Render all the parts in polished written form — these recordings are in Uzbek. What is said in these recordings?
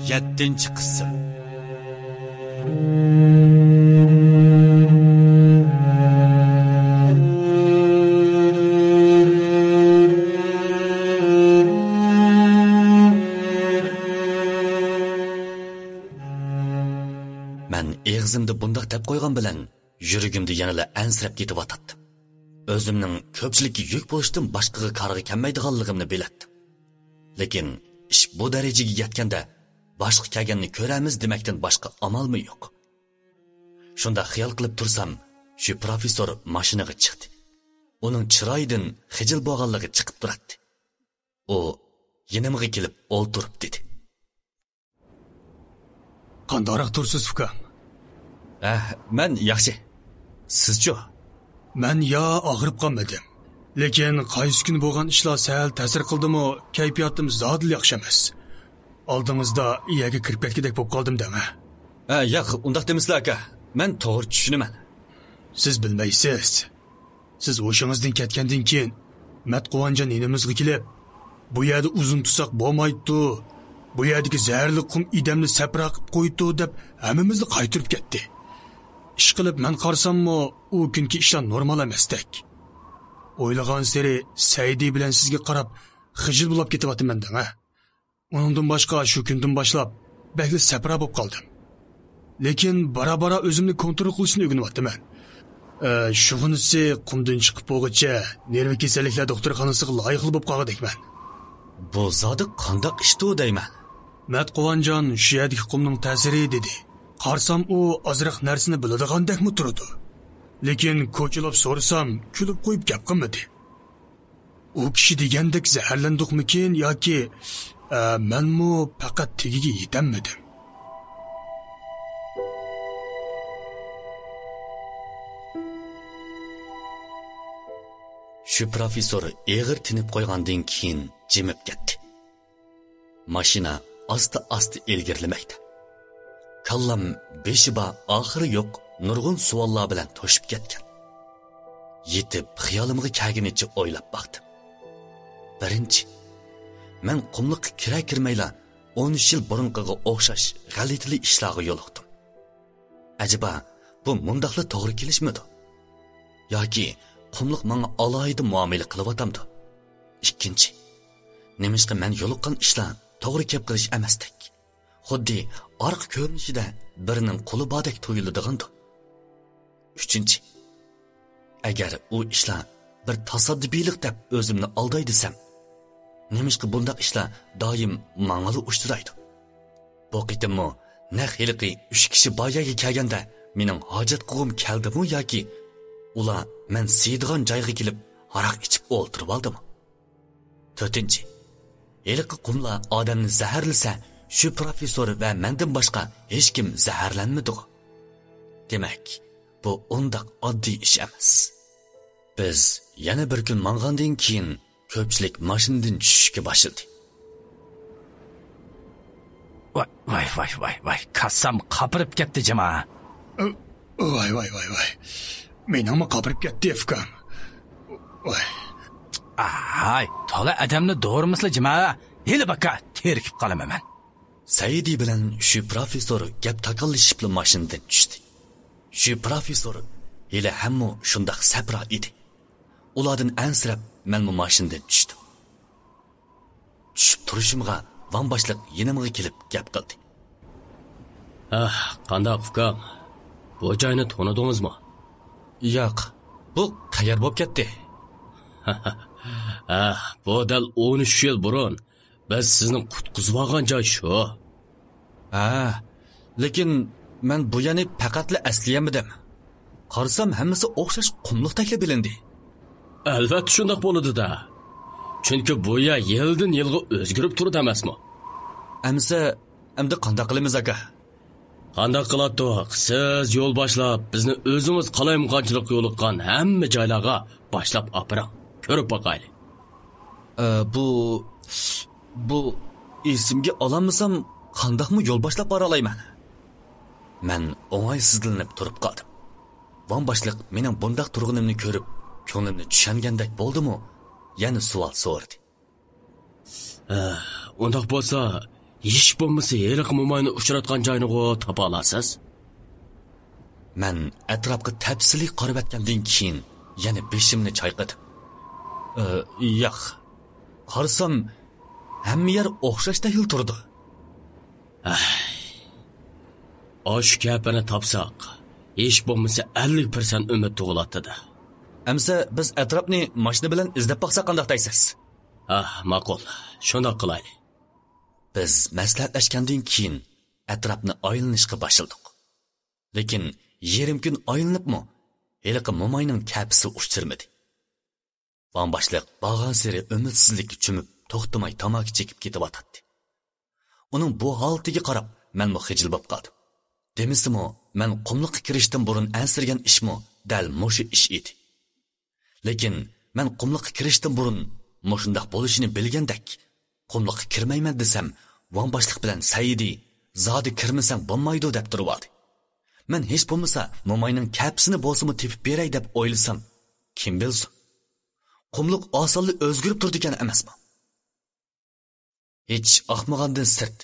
7-chi qism. Men eg'zimda bundaq deb qo'ygan bilan yuragimda yanada ansirab ketyapti. O'zimning ko'pchilikka yuk bo'lishdan boshqaga qarg'a kelmaydiganligimni bilatdim. Lekin ish bu darajaga yetganda boshqa kelganni ko'ramiz demakdan boshqa amalmi yo'q. Shunda xiyol qilib tursam, shu professor mashinaga chiqdi. Uning chiroyidan xijil bo'lganligi chiqib turadi. U yanimga kelib o'ltirib dedi. Qandoq tursiz ukam? Men yaxshi. Sizchi? Men ya og'rib qolmadim. Lekin qaysi kun bo'lgan ishlar sal ta'sir qildimi, kayfiyatim zodil yaxshi emas. Oldingizda iyaga kirib ketgandek bo'lib qoldim dema. Yo'q, undaq demisizlar aka. Men to'g'ri tushunaman. Siz bilmaysiz. Siz o'shingizdan ketgandan keyin Matquvonjon inimizga kelib, bu yerda uzun tutsak bo'lmaydi. Bu yerdagi zaharli qum idamni sapra qilib qo'ydi deb hammamizni qaytirib ketdi. Ish qilib men qarsammi, u kunki ishlar normal emasdek. O'ylagan seri Saidi bilan sizga qarab xijil bo'lib ketyapman deng. Uningdan boshqa shu kundan boshlab bakli sapra bo'lib qoldim. Lekin bara-bara o'zimni kontrol qilishni o'rganyapman. Shug'inisi qumdan chiqib bo'lguncha nerv kasalliklar doktorxonasiga loyiqli bo'lib qolgandekman. Bu zodi qandoq ishdi deyman. Matquvonjon shu yerdagi qumning ta'siri dedi. Qarsam u ozroq narsani biladigandekmi turdi. Lekin ko'chilab so'rasam, kulib qo'yib gap qilmadi. U kishi degandek zaharlandikmikin yoki menmi faqat tegiga yetanmadim. Shu professor eg'ir tinib qo'ygandan keyin jimib ketdi. Mashina asta-asta ilgirlamoqda. Kallam beshiba oxiri yo'q nurg'un savollar bilan to'shib ketgan. Yetib xiyolimga kelganicha o'ylab baqdim. Birinchi, men qumliqqa kira-kirmayla 13 yil burunqiga o'xshash g'alitli ishlarga yo'liqdim. Acaba bu mundaqli to'g'ri kelishmidi? Yoki qumliq menga alohida muomala qilyapti? Ikkinchi, nemishqa men yo'liqqan ishlar to'g'ri kep qilish emasdek. Xuddi orqa ko'rinishida birining qo'li bordek tuyuladigandir. Uchinchi, agar u ishlar bir tasadduqiylik deb o'zimni alday desam, nemishqa bundaq ishlar doim menga uchraydi. Bu qitimmi naq hiliqi 3 kishi boyaga kelganda mening hojat qilg'im keldimi yoki ular men siydigan joyga kelib aroq ichib o'ltirib oldimi? To'rtinchi, hiliqi qumlar odamni zaharlasa, shu professor va mendan boshqa hech kim zaharlanmadi. Demak, bu undaq oddiy ish emas. Biz yana bir kun mangandan keyin ko'pchilik mashinadan tushishga boshladi. Voy, qassam qapirib ketdi jamoa. Voy. Menimi qapirib ketdi ukam. Ay, to'la odamni do'rmislar jamoa. Heli baka terkib qolaman. Saidi bilan shu professor gap taqallashib mashinadan tushdi. Shu professor hali hamma shundaq sabra edi. Ulardan ansirab men mashinadan tushdim. Tushib turishimga van boshliq yenimga kelib gap qildi. Qandoq ukam? Bu joyni tanidingizmi? Yo'q, bu qayer bo'lib ketdi? Bu dal 13 yil burun biz sizni qutqizib olgan joy shu. Lekin men bu yana faqatli asliyamidim. Qarsam hammasi o'xshash qumliqdagi bilindi. Albatta shundoq bo'ladi-da. Chunki bu yer yildan yilga o'zgarib turadi emasmi? Endi qanday qilamiz aka? Qanday qiladiq? Siz yo'l boshlab bizni o'zimiz qalayimqanchilik yo'liqqan hamma joylarga boshlab opiring. Ko'rib boqayli. Bu esimga olamsam qandaqmi yo'l boshlab bora olayman? Men o'ng'aysizlanib turib qoldim. Van boshliq mening bundaq turg'unimni ko'rib, ko'nglimni tushangandek bo'ldimi? Yana savol so'radi. Undaq bo'lsa, Hech bo'lmasa yeriq mo'mayni uchratgan joyni topa olasiz. Men atrofga tafsiliy qarab o'tgandan keyin yana beshimni chayqadim. Yo'q. Qarsam hamma yer o'xshashda hil turdi. Osh gapini topsaq, hech bo'lmasa 50% umid tug'ilatdi. Amsa biz atrofni mashina bilan izlab baqsa qanday deysiz? Ma'qul. Shunday qilaylik. Biz maslahatlashgandan keyin atrofni aylanishga boshladik. Lekin yarim kun aylanibmi, heliqi mo'mayning kapisi uchtirmadi. Van boshliq bag'an seri umidsizlikka cho'mib, to'xtamay tamaki chekib ketyotdi. Uning bu holatiga qarab, men xijil bo'lib qoldim. Demisimi, men qumliqqa kirishdan burun ansirgan ishmi dal mushu ish edi. Lekin men qumliqqa kirishdan burun mushundaq bo'lishini bilgandek, qumliqqa kirmayman desam, van boshliq bilan Saidi zodi kirmasang bo'lmaydi deb turibdi. Men hech bo'lmasa mo'mayning kapsini bo'lsimi tepib beray deb o'ylasam, kim bilsin? Qumliq osonli o'zgarib turdi ekan emasmi? Hech ahmoqandan sirt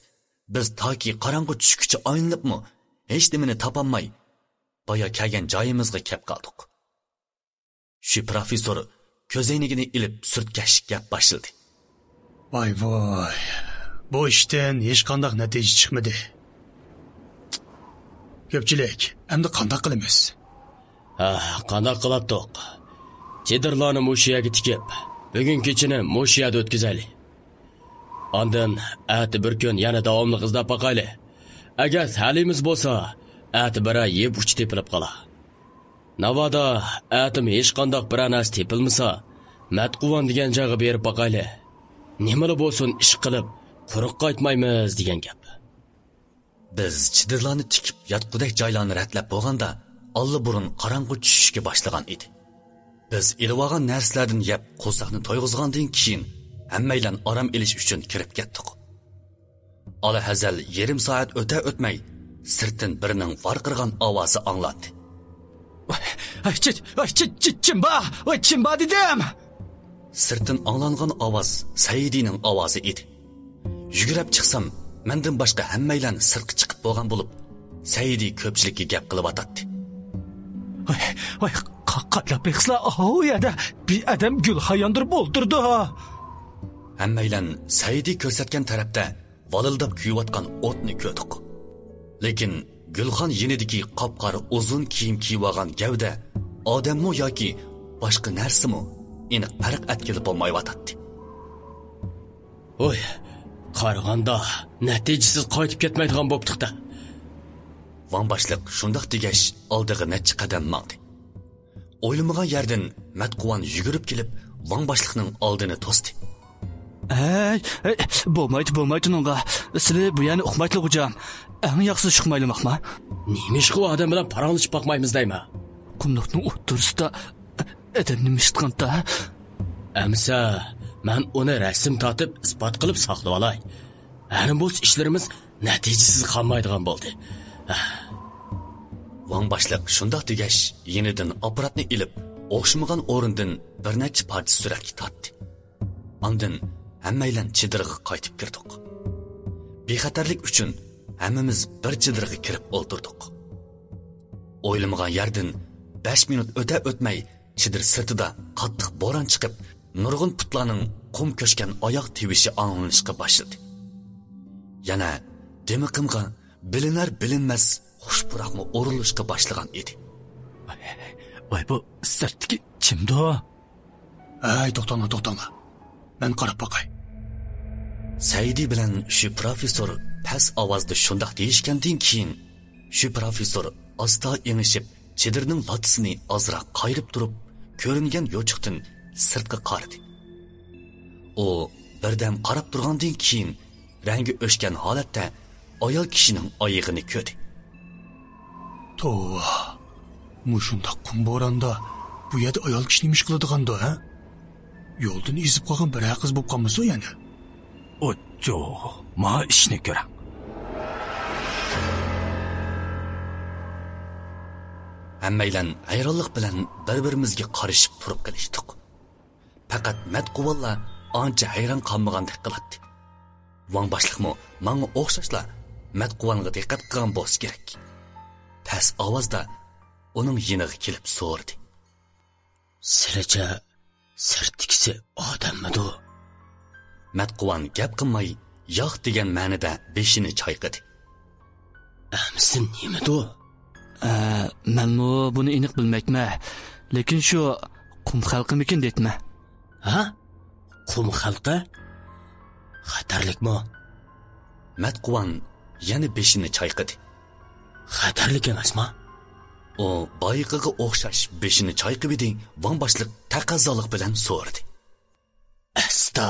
biz toki qorong'i tushguncha aylanibmi, hech nimani topolmay boya kelgan joyimizga kelib qoldik. Shu professor ko'zoynigini ilib surtkash gap boshladi. Voy, bu ishdan hech qanday natija chiqmadi. Ko'pchilik, endi qanday qilamiz? Qanday qilatdiq? Chedirlarni mushiyaga tikib, bugun kechini mushiyada o'tkazaylik. Ondan ati bir kun yana davomli izlab boqaylik. Agar halimiz bo'lsa, ati bira yeb uch tepilib qolar. Navoda atim hech qanday bir anas tepilmasa, matquvon degan joyga berib boqaylik. Nimali bo'lsin ish qilib, quruq qaytmaymiz degan gap. Biz chidirlarni tikib yotqudak joylarni ratlab bo'lganda, allaburun qorong'i tushishga boshlagan edi. Biz ilib olgan narsalardan yeb qo'saqni to'yg'izgandan keyin hammaylan orom elish uchun kirib ketdik. Ola hazal yarim soat o'tmay sirtdan birining varqirgan ovozi anglandi. Chimba dedim. Sirtdan anglangan ovoz Saidining ovozi edi. Yugurib chiqsam, mendan boshqa hammaylan sirtga chiqib bo'lgan bo'lib, Saidi ko'pchilikka gap qilib atadi. Qatlab beqsla o yerda bir adam gul hayondirib o'ldirdi. Hammaylan Saidi ko'rsatgan tarafda valildab kuyayotgan o'tni ko'rdik. Lekin Gulxon yenidiki qop-qora uzun kiyim kiyib olgan gavda odammi yoki boshqa narsami aniq farq atkilib bo'lmayotdi. Qaraganda natijasiz qaytib ketmaydigan bo'ptiqda. Van boshliq shundoq degash oldiga necha qadam mangdi. O'ylamagan yerdan matquvon yugurib kelib, Van boshliqning oldini to'sdi. Bo'lmaydi uningga. Sizlar bu yana uqmaytli hujam. Eng yaxshisi chiqmaylimakma. Nemish qilib odam bilan paranglashib boqmaymiz deymi? Qumliqning o'ttirisida adam nima ishqanda? Amsa, men uni rasm tortib isbot qilib saqlab olay. Ana bu ishlarimiz natijasiz qolmaydigan bo'ldi. Van boshliq shundoq degash, yenidan apparatni ilib, o'xshamagan o'rindan bir necha parcha suratga tortdi. Ondan hammaylan chidirga qaytib kirdik. Bexatarlik uchun hammamiz bir chidirga kirib o'ltirdik. O'ylamagan yerdan 5 minut o'tmay chidir sirtida qattiq bo'ron chiqib, nurg'un putlarning qum ko'shgan oyoq tevishi anglanishga boshladi. Yana demiqimga bilinar-bilinmas xushpuroqmi o'rilishga boshlagan edi. Bu sirtki kimdi? To'xtanglar. Men qarab boqay. Saidi bilan shu professor past ovozda shundoq deyishgandan keyin shu professor asta engishib, chidirning latisini ozroq qayrib turib, ko'ringan yo'chiqdan sirtqa qaradi. U birdan qarab turgandan keyin rangi o'chgan holatda ayol kishining oyog'ini ko'rdi. Tova. Mushundaq qum bo'ronda bu yerda ayol kishi nima ish qiladigan-da, ha? Yo'ldan ezib qolgan bir qiz bo'lib qolmasa yana. Ma ishni ko'rang. Hammaylan hayronlik bilan bir-birimizga qarashib turib qilishdik. Faqat matquvalla ancha hayron qolmagandek qiladi. Ван башлықмы маңы оқшашла Мәтқуанға диqqat qilgan bo'lsa kerak. Past ovozda uning yeniga kelib so'rdi. Sizlarcha sirtikisi odammidu? Мәтқуан gap qilmay yo'q degan ma'noda beshini chayqadi. Amsi nimadu? Menmu buni aniq bilmayman, lekin shu qum xalqimikin deytma. Ha? Qum xalqi? Xatarlikmi? Мәтқуан yana beshini chayqadi. Xatarlik emasmi? O boyiqiga o'xshash beshini chayqib edi, Van boshliq taqozolik bilan so'radi. Asta,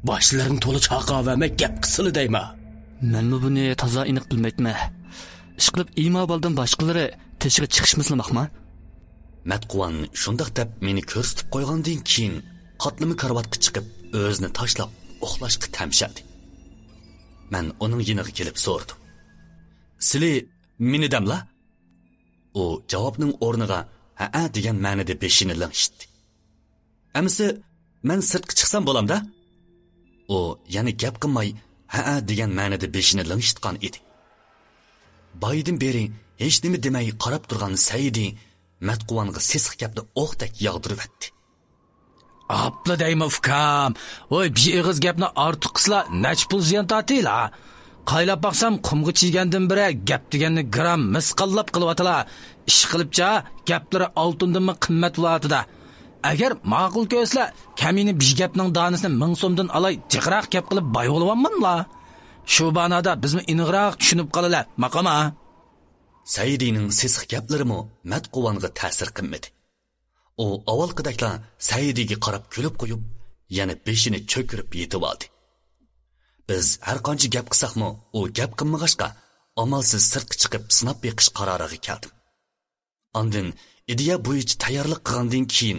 boshlaring to'la chaqavermak gap qisili deyma. Menmu buni toza aniq bilmayman. Ish qilib imo bo'ldim boshqalari teshga chiqishmaslimakman. Мәтқуан shundoq deb meni ko'rsatib qo'ygandan keyin qatlimi karvatga chiqib o'zini tashlab uxlashga tamshadi. Men uning yeniga kelib so'rdim. Sizlar meni damla? O javobning o'rniga ha degan ma'noda beshini langishdi. Amsi men sirtga chiqsam bo'lamda? O yana gap qilmay ha degan ma'noda beshini langishitgan edi. Baydan beri hech nima demay qarab turgan Saidi Мәтқуанға sesiq gapni o'qdek yog'diribdi. Apla deyma ukam. Voy bir og'iz gapni ortiq qilsa nech pul ziyon tortiyla. Qaylab baqsam qumga chiygandan biri gap deganni gram misqallab qilyaptilar. Ish qilibcha gaplari oltindanmi qimmat bo'latida. Agar ma'qul ko'rsla, kamini bir gapning donasini 1000 so'mdan olay, jiqroq gap qilib boy bo'lamanmanla. Shu banada bizni iniqroq tushunib qolalar, maqama. Saidining sesiq gaplarimi Мәтқуанға ta'sir qilmadi. O avvalgidekla Saidiga qarab kulib qo'yib, yana beshini cho'kirib yetib oldi. Biz har qancha gap qilsaqmi, o gap qilmag'ashqa, amalsiz sirtga chiqib sinab beqish qaroriga keldim. Ondan ideya bo'yicha tayyorlik qilgandan keyin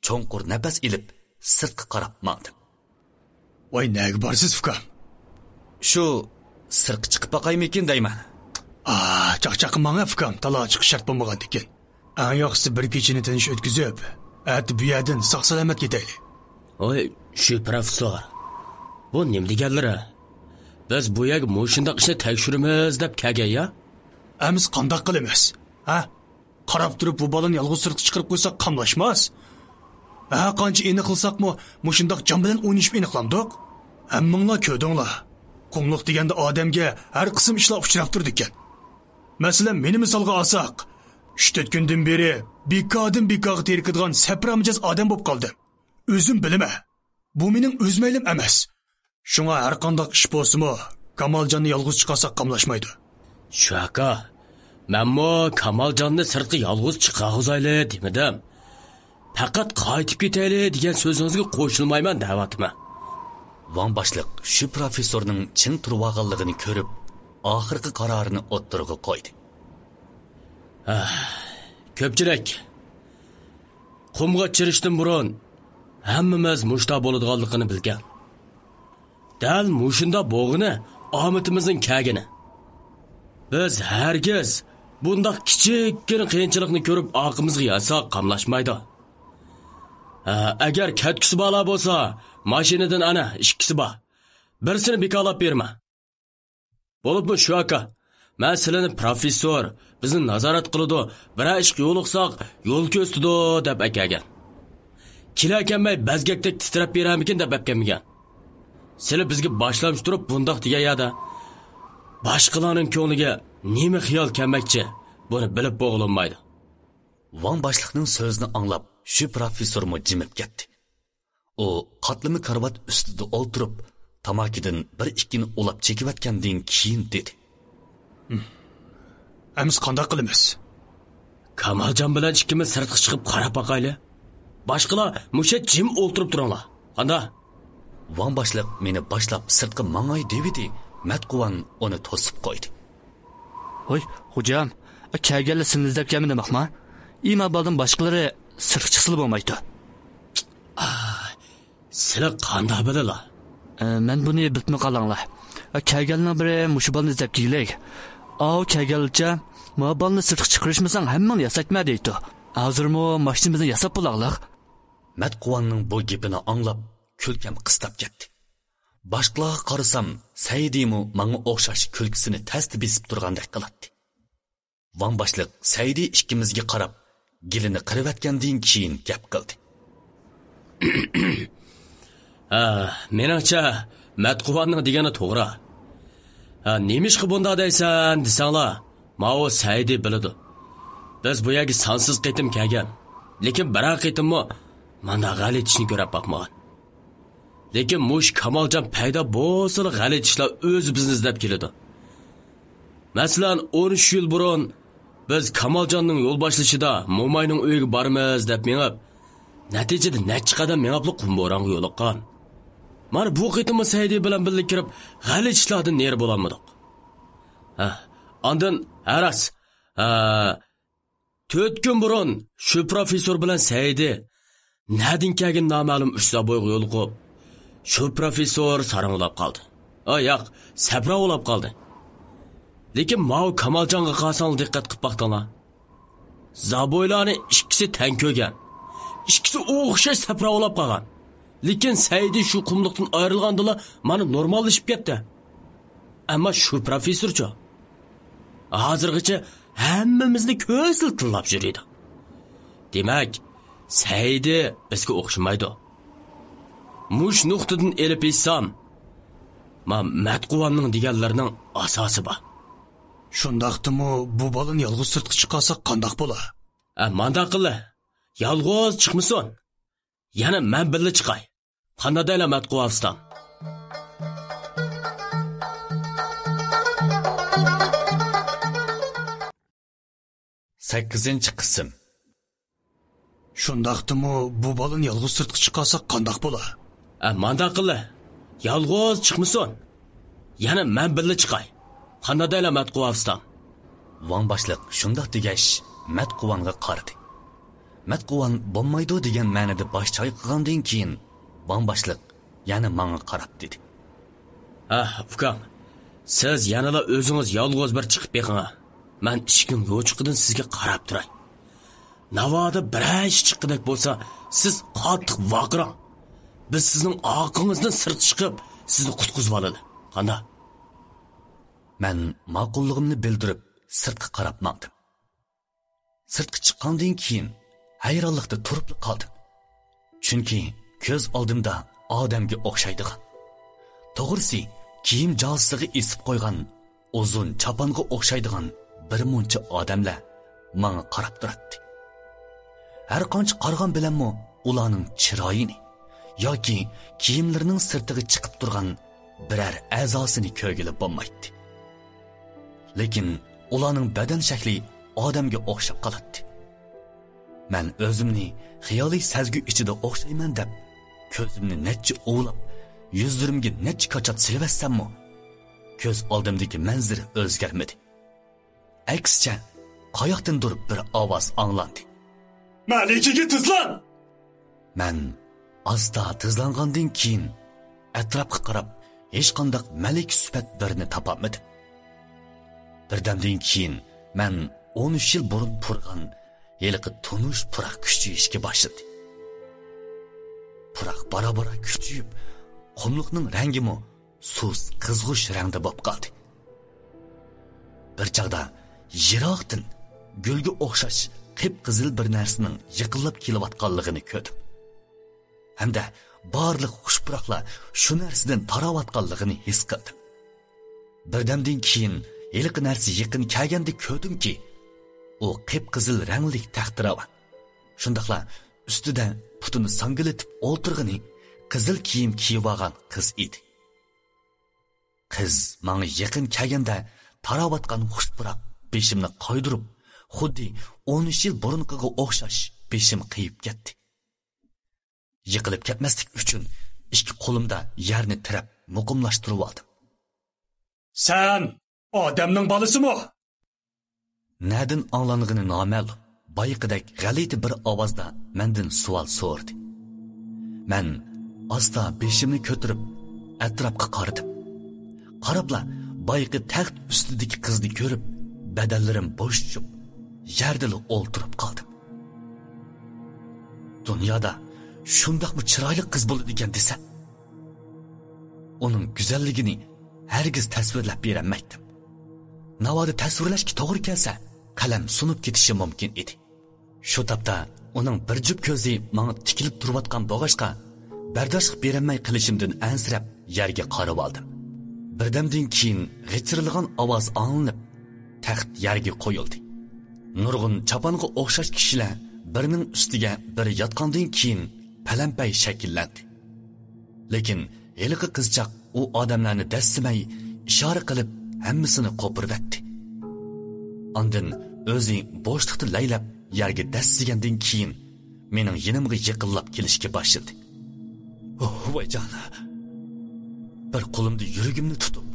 cho'nqur nafas ilib sirtga qarab maqdim. Voy nega borsiz ukam? Shu sirtga chiqib baqaymikin deyman. Chaqchaq manga ukam, talo chiqish shart bo'lmagan ekan. Eng yaxshisi bir kechini tinish o'tkazib, ati bu yerdan sog' salomat ketaylik. Oy, shu professor. Bu nima deganlari? Biz bu yerga mo'shundoq ishni tekshiramiz deb kelgan-ya? Amiz qandoq qilamiz? Ha? Qarab turib bu balani yolg'iz sirtga chiqarib qo'ysak qamlashmas. Qancha aniq qilsaqmi, mo'shundoq jon bilan o'ynashib aniqlamdik. Hammanglar ko'rdinglar. Qumliq deganda odamga har qism ishlar uchrab turdi ekan. Masalan, meni misolga olsak, 3-4 kundan beri bekodan bekoga terikadigan sapramijaz odam bo'lib qoldim. O'zim bilaman. Bu mening o'z maylim emas. Shunga har qanday ish bo'lsa-mu, Kamoljanni yolg'iz chiqarsak qamlashmaydi. Shu aka, menmo Kamoljanni sirtga yolg'iz chiqarg'izayli demadim. Faqat qaytib ketayli degan so'zingizga qo'shilmayman da'vatman. Van boshliq shu professorning chin turvag'anligini ko'rib, oxirgi qarorini o'ttirg'i qo'ydi. Ko'pchilik qumga chirishdan burun hammamiz mushta bo'ladiganligini bilgan. Dal mushunda bo'g'ini omatimizning kagini. Biz hargiz bundoq kichikgina qiyinchilikni ko'rib oqimizga yansoq qamlashmaydi. Agar katkisi bola bo'lsa, mashinadan ana ikkisi bor. Birisini bekalab berma. Bo'libmi shu aka? Men sizlarni professor bizni nazorat qiladi, bir ish yo'liqsaq, yo'l ko'rsatdi deb akagan. Kilakanmay bazgakdek titrab beramikin deb apkamigan. Sizlar bizga boshlamchi turib bundoq degayada. Boshqalarning ko'ngliga nima xiyol kelmoqchi? Buni bilib bo'g'ilmaydi. Van boshliqning so'zini anglab, shu professor mo jimib ketdi. O qatlimi karvat ustida o'ltirib, tamakidan bir ikkini ulab chekivatgandan keyin dedi. Amiz qanday qilamiz? Kamoljon bilan ikkimiz sirtga chiqib qarab baqayli. Boshqalar musha jim o'ltirib turanglar. Qanda? Van boshliq meni boshlab sirtga mangay devidi. Мәтқуан uni to'sib qo'ydi. Voy, hujam, kelganlar sinizlab kelmadi demakmi? Ima baldan boshqalari sirtga chiqsa bo'lmaydi. Sizlar qanday bilalar? Men buni bilmay qolinglar. Kelganlar biri mushu balni izlab kelay. Kelgancha, "Ma balni sirtga chiqarishmasang hammani yasatma" deydi. Hozirmi mashinamizni yasab bo'lag'lar. Мәтқуанның bu gapini anglab, kulkam qistab ketdi. Boshqalarga qarasam, Saidimi menga o'xshash kulkisini tasdi besib turgandek qiladi. Van boshliq Saidi ikkimizga qarab, gilini qirivatgandan keyin gap qildi. Meningcha, Matquvanning degani to'g'ri. Nemishqa bunda deysan, desanglar, mao Saidi biladi. Biz bu yerga sonsiz qitim kelgan, lekin bir qitimmi mana g'alit ishni ko'rib boqmagan. Lekin mush Kamoljon paydo bo'lsa, g'alit ishlar o'z bizni izlab keladi. Masalan, 13 yil burun biz Kamoljonning yo'l boshlashida Mo'mayning uyiga boramiz deb menib, natijada necha qadam menibli qumboranga yo'liqqan. Mana bu qitimni Saidi bilan birga kirib, g'alit ishlardan neri bo'lolmadik. Ondan aras 4 kun burun shu professor bilan Saidi nadin kelgan noma'lum Ushsaboyga yo'l qo'yib, shu professor saranglab qoldi. Yo'q, sabravlab qoldi. Lekin Mao Kamoljonga qasang diqqat qilib baqdinglar. Zaboylarni ikkisi tang ko'rgan. Ikkisi o'xshash sabravlab qolgan. Lekin Saidi shu qumliqdan ayrilgandilar, mana normallashib ketdi. Ammo shu professorcha hozirgacha hammamizni ko'zil tillab yuradi. Demak, Saidi bizga o'xshamaydi. Mush nuqtadan elib etsam, Matquvanning deganlarining asosi bor. Shundaqdimi bu balani yolg'iz sirtqa chiqarsak qandoq bo'lar? Manda qilla. Yolg'iz chiqmasin. Yana men birga chiqay. Qandaylar Matquvaviston. 8-qism. Shundaqdimi bu balani yolg'iz sirtqa chiqarsak qandoq bo'lar? Manda qilla. Yolg'iz chiqmasin. Yana men birga chiqay. Qandaylar Matquvaviston. Van boshliq shundoq degach, Matquvanga qaradi. Matquvan bo'lmaydi degan ma'noda bosh chayqagandan keyin Van boshliq yana menga qarab dedi. Ukam, siz yanala o'zingiz yolg'iz bir chiqib beqing. Men ishkim yo'chiqidan sizga qarab turay. Navoda bir ish chiqqidak bo'lsa, siz qattiq vaqirang. Biz sizning oqingizdan sirt chiqib, sizni qutqizib oladi. Qanda? Men ma'qulligimni bildirib, sirtqa qarab maqdim. Sirtqa chiqqandan keyin hayronlikda turib qoldim. Chunki ko'z oldimda odamga o'xshaydigan. To'g'risi, kiyim josiga isib qo'ygan, uzun chapanga o'xshaydigan bir muncha odamlar menga qarab turadi. Har qancha qarg'an bilanmi ularning chiroyini yoki kiyimlarining sirtiga chiqib turgan biror a'zosini ko'rgili bo'lmaydi. Lekin ularning badan shakli odamga o'xshab qoladi. Men o'zimni xiyoliy sezgi ichida o'xshayman deb ko'zimni necha o'ylab, yuzlarimga necha qachat silvasammi, ko'z oldimdagi manzara o'zgarmadi. Aksicha, qayoqdan turib bir ovoz anglandi. "Malikiga tizlan!" Men asta tizlangandan keyin atrofga qarab, hech qanday malik sifat birini topolmadim. Birdamdan keyin men 13 yil burun purgan yiliqi tunush purak kuchayishga boshladi. Purak bara-bara kuchayib, qumliqning rangimi suz qizg'ish rangda bo'lib qoldi. Bir chaqda yiroqdan gulga o'xshash qip-qizil bir narsaning yiqilib kelayotganligini ko'rdim. Hamda barliq xushpuraklar shu narsadan tarayotganligini his qildim. Birdamdan keyin ilk narsa yaqin kelganda ko'rdimki, u qip-qizil rangli taxtiravan. Shundaqla ustida putini sangilatib o'tirgani qizil kiyim kiyib olgan qiz edi. Qiz menga yaqin kelganda tarawatgan xushpurak beshimni qoydirib, xuddi 13 yil burunqiga o'xshash beshim qiyib ketdi. Yiqilib ketmaslik uchun ikki qo'limda yerni tirab muqimlashtirib oldim. "Sen odamning bolasimi?" Nadin anglangani noma'lum, bayqidek g'alati bir ovozda mendan savol so'radi. Men asta beshimni ko'tarib atrofga qaradim. Qarabla bayqi taxt ustidagi qizni ko'rib, badanlarim bo'shib, yerda o'ltirib qoldim. Dunyoda shundaqmi chiroyli qiz bo'ladi ekan desa. uning go'zalligini hargiz tasvirlab berolmaydim. Navoda tasvirlashga to'g'ri kelsa, qalam sunib ketishi mumkin edi. Shu topda uning bir jup ko'zi menga tikilib turayotgan bo'g'ashqa bardoshlik berolmay qilishimdan ansirab yerga qarab oldim. Birdamdan keyin g'ichirlagan ovoz anglanib, taxt yerga qo'yildi. Nurg'un chapanga o'xshash kishilar birining ustiga biri yotgandan keyin palampay shakllandi. Lekin heliqi qizchaq u odamlarni dassimay ishora qilib hammasini qo'pirvatdi. Ondan o'zi bo'shliqda laylab yerga dassigandan keyin mening yonimga yiqilib kelishga boshladi. Voy jana. Bir qo'limda yuragimni tutib,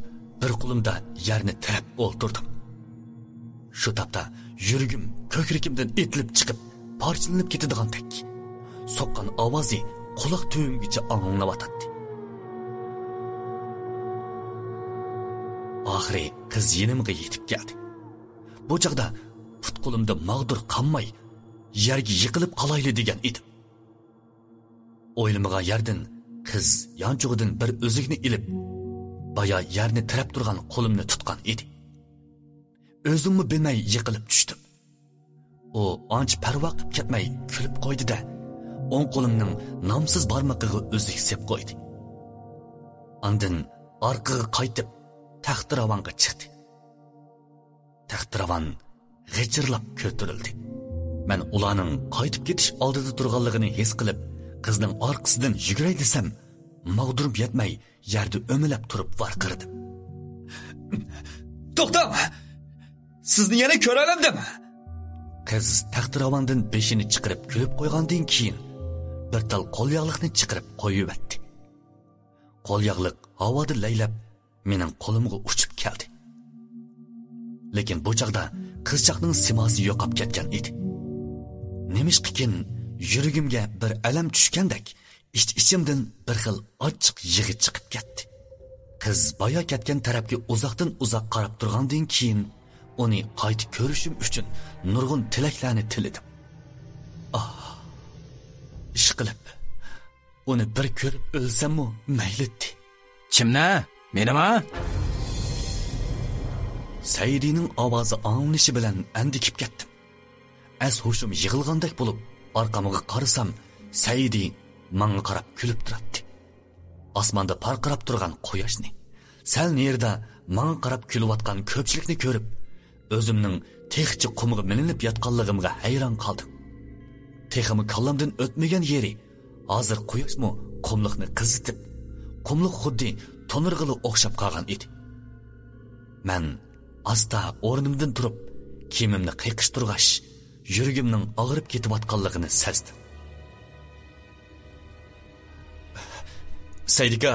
bir qo'limda yerni tirab o'ltirdim. Shu topda yuragim ko'kragimdan etilib chiqib, parchalanib ketadigan-dek. Soqqan ovozi quloq tubimgacha anglanayotdi. Oxiri qiz yonimga yetib keldi. Bu chaqda put qo'limda mag'dur qanmay yerga yiqilib qolayli degan edim. O'ylamagan yerdan qiz yanchug'idan bir o'zikni ilib, baya yerni tirab turgan qo'limni tutgan edi. O'zimni bilmay yiqilib tushdim. O ancha parvo qilib ketmay kulib qo'ydi-da, o'ng qo'limning nomsiz barmoqiga o'zik sep qo'ydi. Ondan orqaga qaytib taxtiravonga chiqdi. Taxtiravon g'ichirlab ko'tarildi. Men ularning qaytib ketish oldida turganligini his qilib, qizning orqasidan yuguray desam, mag'durim yetmay yerda o'milab turib varqirdim. To'xtam! Sizni yana ko'ra olamdim. Qiz taxtiravondan beshini chiqarib kulib qo'ygandan keyin bir tal qo'lyog'liqni chiqarib qo'yibdi. Qo'lyog'liq havoda laylab mening qo'limga uchib keldi. Lekin bu chaqda qizchaqning simosi yo'qolib ketgan edi. Nemishqikin yuragimga bir alam tushgandek, ichimdan bir xil ochiq yig'i chiqib ketdi. Qiz boya ketgan tarafga uzoqdan uzoq qarab turgandan keyin uni qayta ko'rishim uchun nurg'un tilaklarni tiladim. Ishqilib, uni bir ko'rib o'lsam-mu maylitti. Kimna? Menimi? Saidining ovozi anglishi bilan andikib ketdim. Hushim yig'ilgandek bo'lib, orqamga qarasam, Saidi menga qarab kulib turibdi. Osmonda parqirab turgan quyoshni, sal nerda menga qarab kulayotgan ko'pchilikni ko'rib, o'zimning texchi qumga mininib yotganligimga hayron qoldim. Teximi kallamdan o'tmagan yeri, hozir quyoshmi qumliqni qizitib, qumliq xuddi tonirg'ili o'xshab qolgan edi. Men asta o'rnimdan turib, kiyimimni qiyiqishtirg'ash, yuragimning og'rib ketayotganligini sezdim. Saidika,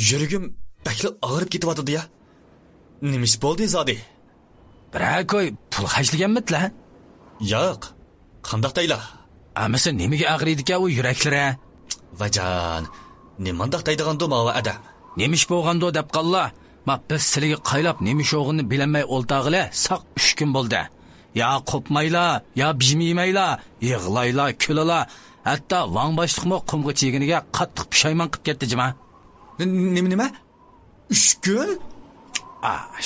yuragim bakli og'rib ketyapti-ya. Nimish bo'ldi zodi? Birakoy pul xajlaganmitla? Yo'q. Qandaq deyla? Amasa nimaga og'riydi-ka u yuraklari? Vajan, nimandaq deydigando mava adam. Nemish bo'lgando deb qalla. Ma biz sizlarga qaylab nemish o'g'ini bilinmay o'ltag'ila saq 3 kun bo'ldi. Ya qopmayla, ya bijmaymayla, yig'layla, kulala. Hatta Vang boshliqmo qumga cheginiga qattiq pushaymon qilib ketdi jima. Nima? 3 kun?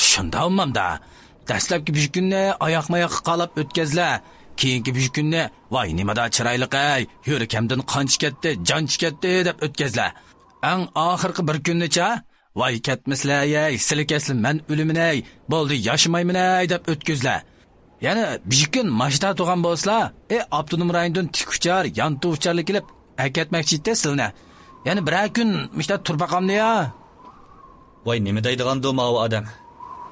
Shunda olmamda. Dastlabki 3 kunni oyoq-moyoqqa qalab o'tkazla. Keyingi 3 kunni voy nimada chiroyli-qay, yurakamdan qon ketdi, jon ketdi deb o'tkazla. Ang oxirgi 1 kunnicha voy ketmislar-ey, silikasli men o'liminay, bo'ldi yashamayman-ay deb o'tkazla. Yani bir gün maçta tuğan bolsa, Abdunum rayondan tikuchar, yantuvcharlik kelib, aketmoqchi edi sizlarni. Yani bir gün işte turbaqamni ya. Voy nima deydigando ma o odam?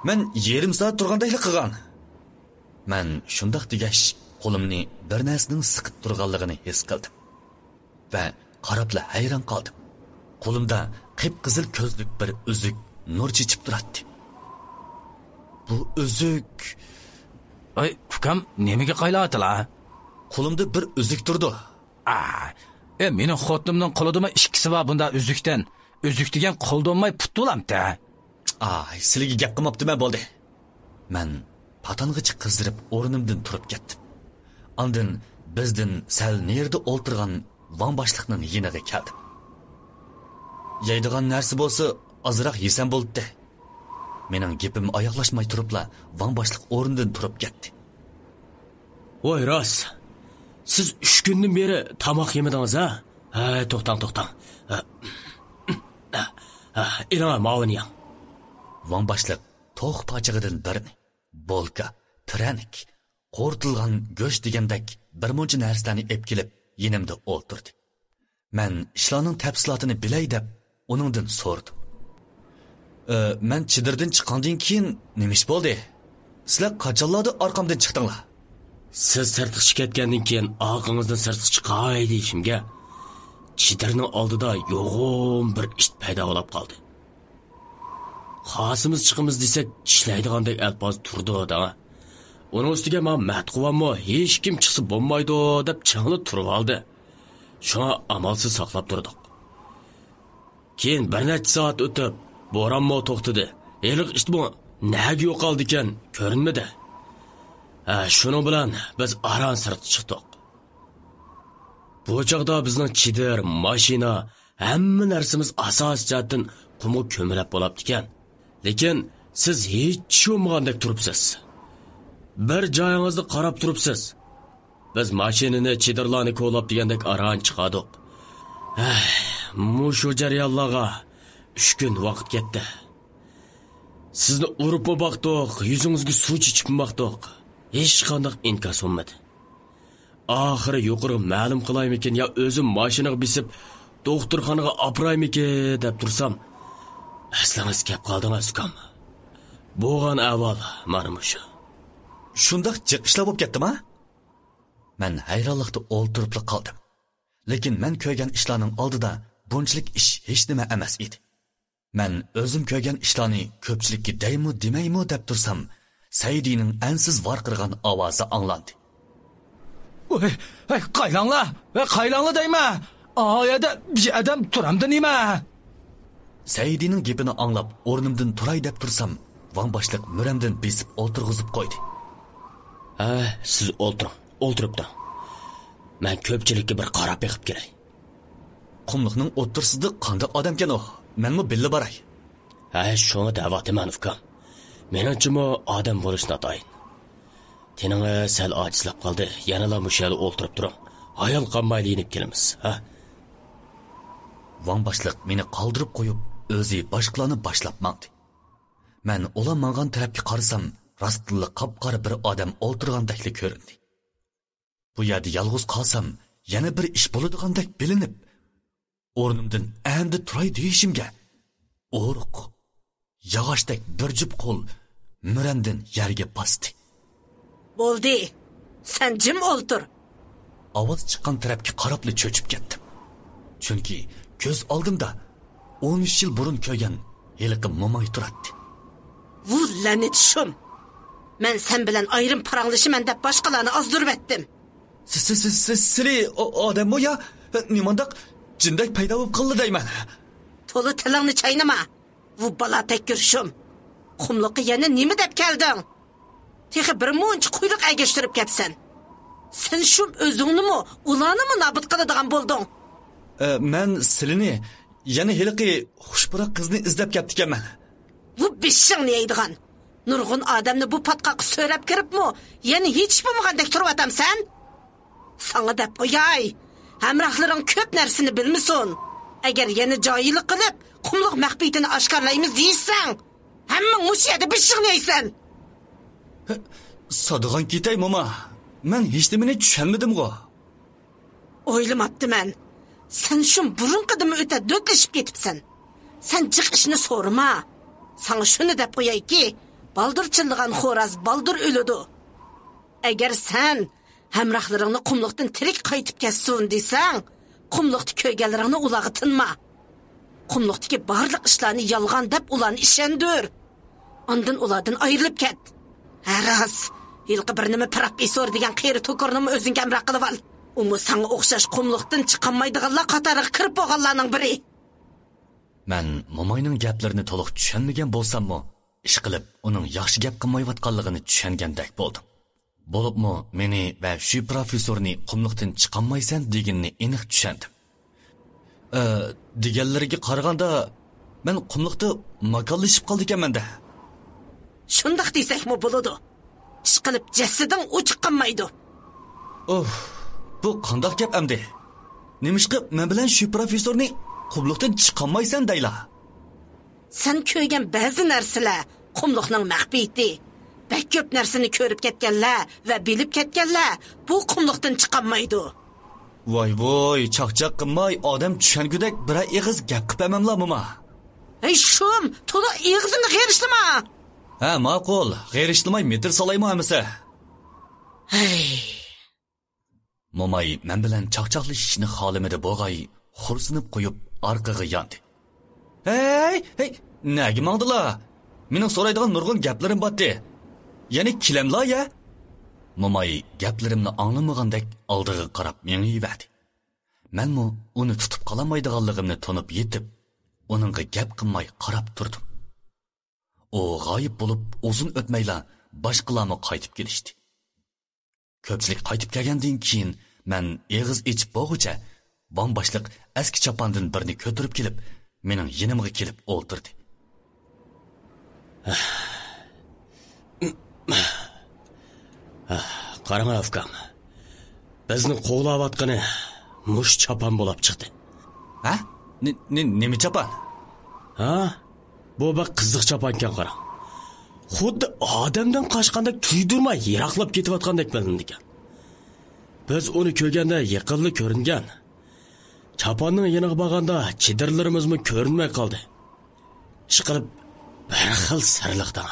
Men yerim soat turgandaylik qilgan. Men shundoq degash, qo'limni bir narsaning siqib turganligini his qildim. Va qarabla hayron qoldim. Qo'limda qip-qizil ko'zlik bir uzuk nur chechib turardi. Bu uzuk Ay, ukam, nemiga qaylatila? Qo'limda bir uzuk turdi. Mening xotinimning qo'lida ikkisi bor bunda uzukdan. Uzuk degan qo'lda olmay put bo'lamda. Sizlarga gap qilmabdiman bo'ldi. Men patang'ichi qizdirib o'rnimdan turib ketdim. Ondan bizdan sal nerda o'ltirgan Van boshliqning yiniga keldim. Yeydigan narsa bo'lsa, azroq yesam bo'ldi. Mening gapim oyoqlashmay turibla, Van boshliq o'rnidan turib ketdi. Voy rost. Siz 3 kundan beri tamoq yemedingiz ha? Ha, to'xtang. İlana mavini yang. Van boshliq to'q pochig'idan birini, bolka, pranik, qo'rtilgan go'sht degandek bir muncha narsalarni ep kelib, yinimda o'ltirdi. Men ishlarning tafsilotini bilay deb uningdan so'radim. Men chidirdan chiqqandan keyin nima ish bo'ldi? Sizlar qachonlarda orqamdan chiqdinglar? Siz sirtqi ketgandan keyin orqangizdan sirtqi chiqay deyishimga chidirning oldida yo'g'on bir ish paydo bo'lib qoldi. Xosimiz chiqimiz desak, ishlaydigandek alpoz turdi da. Uning ustiga men matquvanmo hech kim chiqsa bo'lmaydi deb changli turib oldi. Shuna amalsiz saqlab turdik. Keyin bir necha soat o'tib, bo'ronmo to'xtadi. Eliq ishmi nega yo'qoldi ekan, ko'rinmadi. Shuning bilan biz aran sirtga chiqdik. Bu chaqda bizning chidir, mashina, hamma narsamiz asos jihatdan qumga ko'milib bo'libdi ekan. Lekin siz hech yo'magandek turibsiz. Bir joyingizda qarab turibsiz. Biz mashinani chidirlarni ko'lab degandek aran chiqadik. Mushu jarayonlarga 3 kun vaqt ketdi. Sizni urib boqdik, yuzingizga suv ichib boqdik. Hech qanday inkas bo'lmadi. Oxiri yuqori ma'lum qilaymikin yo o'zim mashinaga bisib doktorxonaga opraymikin deb tursam, aslangiz kelib qoldingiz ukam. Bo'lgan avval mana mushu. Shundoq chiqishlar bo'lib ketdimi? Men hayronlikda o'ltirib qoldim. Lekin men ko'rgan ishlarning oldida bunchalik ish hech nima emas edi. Men o'zim ko'rgan ishlarni ko'pchilikka deymi demaymi deb tursam, Saydining ansiz varqirgan ovozi anglandi. Voy, qaylanglar deyma. Oyada bir odam turamdi nima? Saydining gapini anglab o'rnimdan turay deb tursam, Van boshliq muramdan besib o'tirg'izib qo'ydi. Siz o'tirib turing. Men ko'pchilikka bir qarab yiqib kelay. Qumliqning o'tirsida qanday odamkan u? Menmi billa baray. Shuni da'vatim ukam. Menimcha odam bo'lish natoyin. Teningi sal ojizlab qoldi. Yanala mushali o'ltirib turing. Ayol qanmayli inib kelamiz, ha? Van boshliq meni qoldirib qo'yib, o'zi boshqalarni boshlab mangdi. Men ular mangan tarafga qarasam, rostli qop-qora bir odam o'ltirgandek ko'rindi. Bu yerda yolg'iz qolsam, yana bir ish bo'ladigandek bilinib, o'rnimdan endi turay deyishimga o'riq yog'ochdek bir jup qo'l muramdan yerga bosdi. Bo'ldi. Sen jim o'ltir. Ovoz chiqqan tarafga qarabli cho'chib ketdim. Chunki ko'z oldimda 13 yil burun ko'rgan heliqi mo'may turadi. Bu lanet shum. Men sen bilan ayrim paranglashman deb boshqalarni ozdirib etdim. Sizli odam bu ya? Nimandaq jindak paydo bo'lib qildi deyman. To'la tilingni chaynama. Bu bala tekkirshum. Qumliqqa yana nima deb kelding? Texi bir munch quyruq agishtirib ketsan. Sen shum o'zingnimi, ularnimi nobud qiladigan bo'lding? Men silini, yana heliqi xushpura qizni izlab ketdikaman. Bu bishingni yeydigan. Nurg'un odamni bu patqoq so'rab kiribmi? Yani hech bo'lmagandek turib atamsan? Sana deb qo'yay. Hamrohlaring ko'p narsani bilmisin. Agar yana joyilik qilib, qumliq maxfiyatini oshkorlaymiz deysan, hamma o'sha yerda bishingni yeysan. Sodiqon ketay mo'ma. Men hech nimani tushunmadim-ku. O'ylamabdiman. Sen shun burunqidimi o'ta do'tlashib ketibsan. Sen jiq ishni so'rama. Sana shuni deb qo'yayki, baldur childigan xo'raz baldur o'ladi. Agar sen hamrohlaringni qumliqdan tirik qaytib ketsin desang, qumliqda ko'rganlaringni ulag'i tinma. Qumliqdagi barliq ishlarni yolg'on deb ularni ishondir. Ondan ulardan ayrilib ket. Haras, yilqi bir nima parab esor degan qeri to'kornimi o'zingga amroq qilib ol. Umu sana o'xshash qumliqdan chiqolmaydiganlar qatoriga kirib bo'lganlarning biri. Men mo'mayning gaplarini to'liq tushunmagan bo'lsam-mu, ish qilib uning yaxshi gap qilmayotganligini tushungandek bo'ldim. Bo'libmi, meni va shu professorni qumliqdan chiqolmaysan deganini aniq tushundim. deganlariga qaraganda men qumliqda makallashib qoldi ekanman-da. Shundoq desakmi bo'ladi. Ishqilib jasading o'chiq qolmaydi. Bu qandoq gap amdi? Nemishqa men bilan shu professorni qumliqdan chiqolmaysan deyla. Sen ko'rgan ba'zi narsalar qumliqning maxfiyati. Bak ko'p narsani ko'rib ketganlar va bilib ketganlar bu qumliqdan chiqolmaydi. Voy, chaqchaq qilmay odam tushangudek bir eg'iz gap qilmamlammi? Ey shum, to'la eg'izimni g'erishlama. Ha, ma'qul. G'erishlamay metr solaymi hamisa? Hey. Momay men bilan chaqchaqlashishni xohlamadi bo'g'ay, xursinib qo'yib orqaga yondi. Hey, nega mangdilar? Mening so'raydigan nurg'un gaplarim botdi. Ya'ni kilamlar ya? Momay gaplarimni anglamagandek oldiga qarab mengiyverdi. Menmi uni tutib qolamaydiganligimni tonib yetib, uningga gap qilmay qarab turdim. O g'oyib bo'lib uzun o'tmayla boshqalarni qaytib kelishdi. Ko'pchilik qaytib kelgandan keyin men eg'iz ichib bo'g'icha bombashliq eski chapandan birini ko'tarib kelib, mening yonimga kelib o'ltirdi. Qarang afkam. Bizni qo'g'layotgani mush chapan bo'lib chiqdi. Ha? Nima chapan? Ha? Bu bir qiziq chapankan qarang. Xuddi odamdan qochgandek tuydirmay yiroqlab ketayotgandek bilindi ekan. Biz uni ko'rganda yiqildi ko'ringan. Chapanning yeniga borganda chidirlarimizmi ko'rinmay qoldi. Ishqilib bir xil sirliqdan.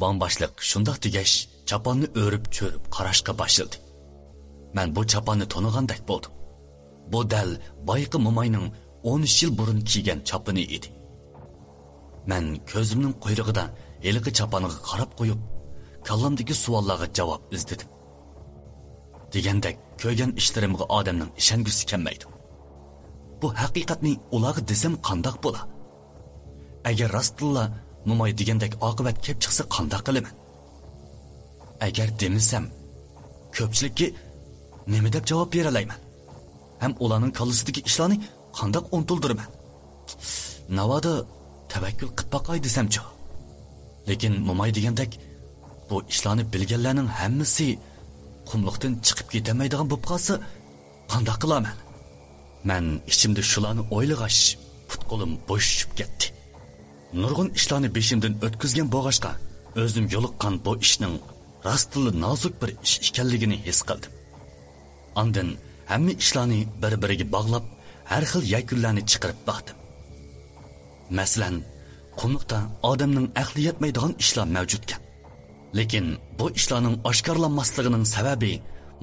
Bombashliq shundoq degash chapanni o'rib cho'rib qarashga boshladi. Men bu chapanni tanigandek bo'ldim. Bu dal boyqi momayning 13 yil burun kiygan chapani edi. Men ko'zimning quyrug'idan eliqi chapaniga qarab qo'yib, kallamdagi savollarga javob izladim. Degandek ko'rgan ishlarimga odamning ishongisi kelmaydi. Bu haqiqatni ularga desam qandoq bo'lar? Agar rostilla Momay degandek oqibat kelib chiqsa qandoq qilaman? Agar demisam, ko'pchilikka nima deb javob bera olayman? Ham ularning kallasidagi ishlarni qandoq unutildirman? Navoda tavakkul qilib boqay desamchi. Lekin Momay degandek bu ishlarni bilganlarning hammasi qumliqdan chiqib ketamaydigan bo'lib qolsa qandoq qilaman? Men ichimda shularni o'ylag'ash, put-qo'lim bo'shib ketdi. Nurg'un ishlarni beshimdan o'tkazgan bo'g'ashqa o'zim yo'liqqan bu ishning rostli nozik bir ish ekanligini his qildim. Ondan hamma ishlarni bir-biriga bog'lab, har xil yakunlarni chiqarib baqdim. Masalan, qumliqda odamning aqli yetmaydigan ishlar mavjudkan. Lekin bu ishlarning oshkorlanmasligining sababi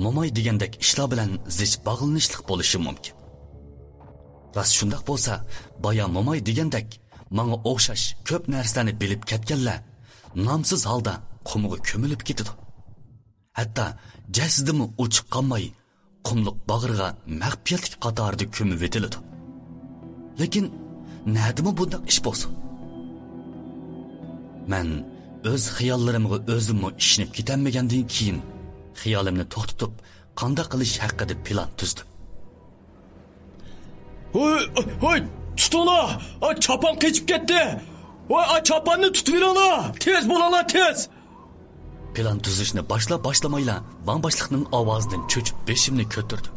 Momay degandek ishlar bilan zich bog'lanishlik bo'lishi mumkin. Rost shundoq bo'lsa, boya Momay degandek menga o'xshash ko'p narsani bilib ketganlar nomsiz holda qumga ko'milib ketdi. Hatto jasadimi o'chiq qolmay, qumliq bag'riga maxfiyatlik qatorida ko'mib etildi. Lekin nima bunday ish bo'lsin? Men o'z xiyollarimga o'zimmi ishinib ketanmagandan keyin xiyolimni to'xtatib, qanday qilish haqida plan tuzdim. Hoy, tutula! Chapan qochib ketdi. Voy, chapanni tutib olinglar. Tez bo'linglar, tez. Plan tuzishni boshlamayla Vanboshliqning ovozidan cho'chib beshimni ko'tardim.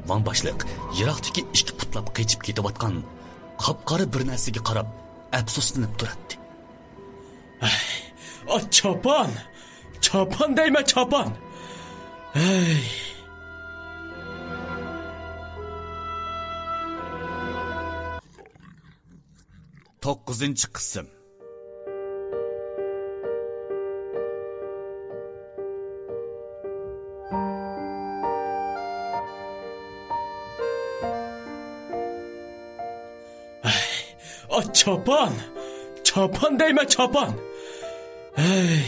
Vanboshliq yiroqdagi ikki putlab qochib ketayotgan qop-qora bir narsaga qarab afsuslanib turardi. Chapan! Chapan deyma, chapan. Hey. To'qqizinchi qism. Chapan! Chapan deyma, chapan. Hey.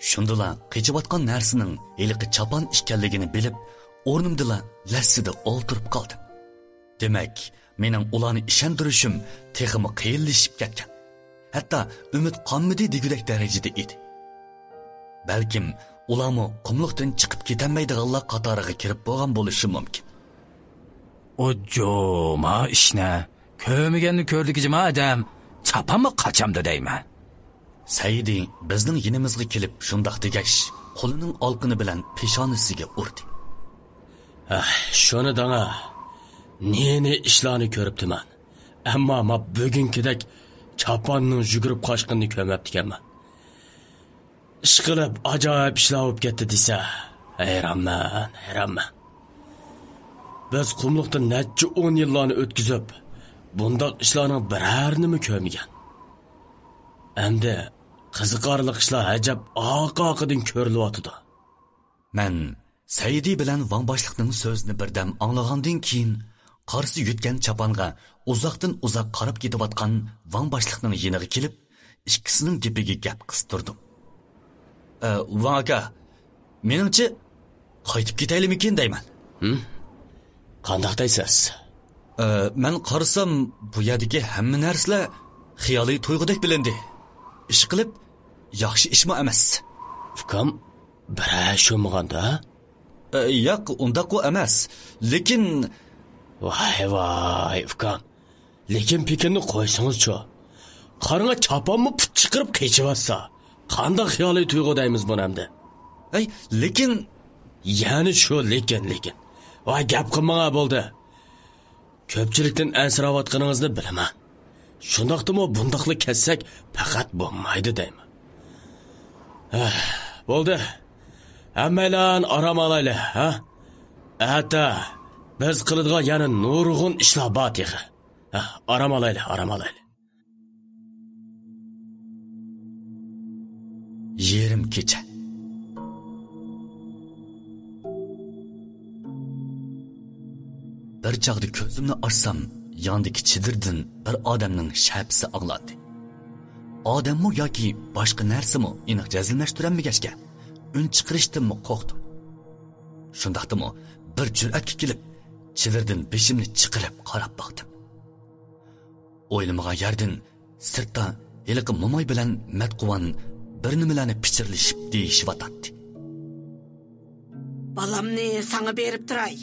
Shundala qechayotgan narsaning eliqi chapan ekanligini bilib, o'rnimda lassida o'ltirib qoldim. Demak, mening ularni ishontirishim texmi qiyinlashib ketgan. Hatto umid qolmadi degudek darajada edi. Balkim ularmi qumliqdan chiqib ketanmaydiganlar qatoriga kirib bo'lgan bo'lishi mumkin. O joma ishni ko'rmaganni ko'rdigijima adam chapammi qachamda deyman. Saidi bizning yinimizga kelib shundoq degash, qo'lining olqini bilan peshonasiga urdi. Shuni dana, neni ishlarni ko'ribdiman. Ammo ma bugünkidek chaponning yugurib qochqinni ko'mabdikanman. Ish qilib ajoyib ishlar bo'lib ketdi desa, hayronman. Biz qumliqda necha 10 yillarni o'tkazib, bundoq ishlarning birarnimi ko'rmagan. Endi qiziqarli ishlar ajab oqoqidan ko'rilyotdi. Men Saidi bilan Van boshliqning so'zini birdam anglagandan keyin qarshi yutgan chaponga uzoqdan uzoq qarab ketayotgan Van boshliqning yeniga kelib, ikkisining gapiga gap qistirdim. Van aka, meningcha qaytib ketaylikmikin deyman. Qandoq deysiz? Men qarasam bu yerdagi hamma narsalar xiyoliy tuyg'udek bilindi. Ish qilib yaxshi ishmi emas. Ukam bira shumganda? Yo'q, undaq emas. Lekin voy ukam. Lekin Pekinni qo'ysangiz-chi. Qaranga chaponmi put chiqirib qechiyotsa, qanday xiyoliy tuyg'u deymiz buni hamda. Lekin yani shu lekin. Voy gap qilmaga bo'ldi. Ko'pchilikdan ansirayotganingizni bilaman. Shundoqdimi bundoqlik kessak faqat bo'lmaydi deyman. Bo'ldi. Hammalar aram olayli, ha? Hatta biz qiladigan yana nurg'un ishlar bor edi. Aram olayli. Yerim kecha. Bir chaqda ko'zimni ochsam, yondagi chidirdan bir odamning shapsi ag'ladi. Odammi yoki boshqa narsami aniq jazmlashtirilmagachga un chiqarishdimmi qo'rqdim. Shundaqdimi bir jur'atga kelib, chivirdan beshimni chiqarib qarab boqdim. O'ylamagan yerdan sirtdan heliqi momoy bilan Matquvan bir nimalarni pichirlashib deyishvatadi. Balamni sana berib turay.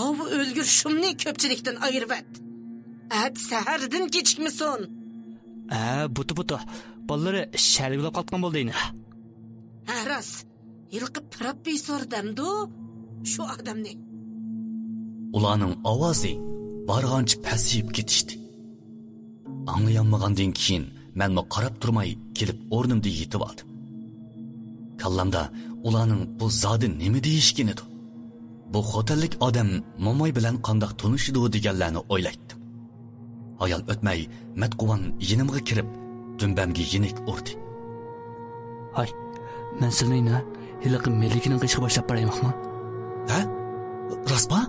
Av o'lgur shumni ko'pchilikdan ayirib et. At sahardan kechikmisin. Butu. Ballari sharg'ilib qolgan bo'ldeyni. Ras, yilqi professor damdu shu odamni. Ularning ovozi barg'ancha pasayib ketishdi. Anglayolmagandan keyin men qarab turmay kelib o'rnimda yetib oldim. Kallamda ularning bu zodi nima deyishgan edi? Bu xotinlik odam momoy bilan qandoq tunishdi deganlarni o'ylaydim. Ayol o'tmay Matquvan yinimga kirib, dumbamga yenik urdi. Hay, men sizlarni hiliqi melikining qishga boshlab borayman. Ha? Rostmi?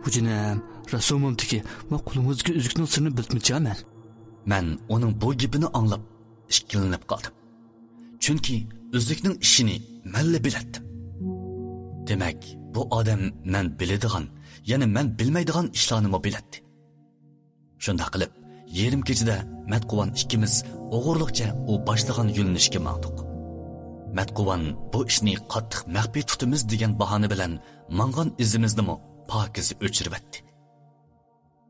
Hujinam, rasomimdiki, men qo'limizga uzukning sirini biltmichaman. Men uning bu gapini anglab, ishkilinib qoldim. Chunki uzukning ishini malla bilatdim. Demak, bu odam men biladigan, yana men bilmaydigan ishlarni bilatdi. Shunda qilib, yerim kechida Matquvan ikkimiz o'g'irliqcha u boshlagan yo'linishga maqdiq. Matquvan bu ishni qattiq maxfiy tutimiz degan bahona bilan mangan izimizni pokiz o'chiribdi.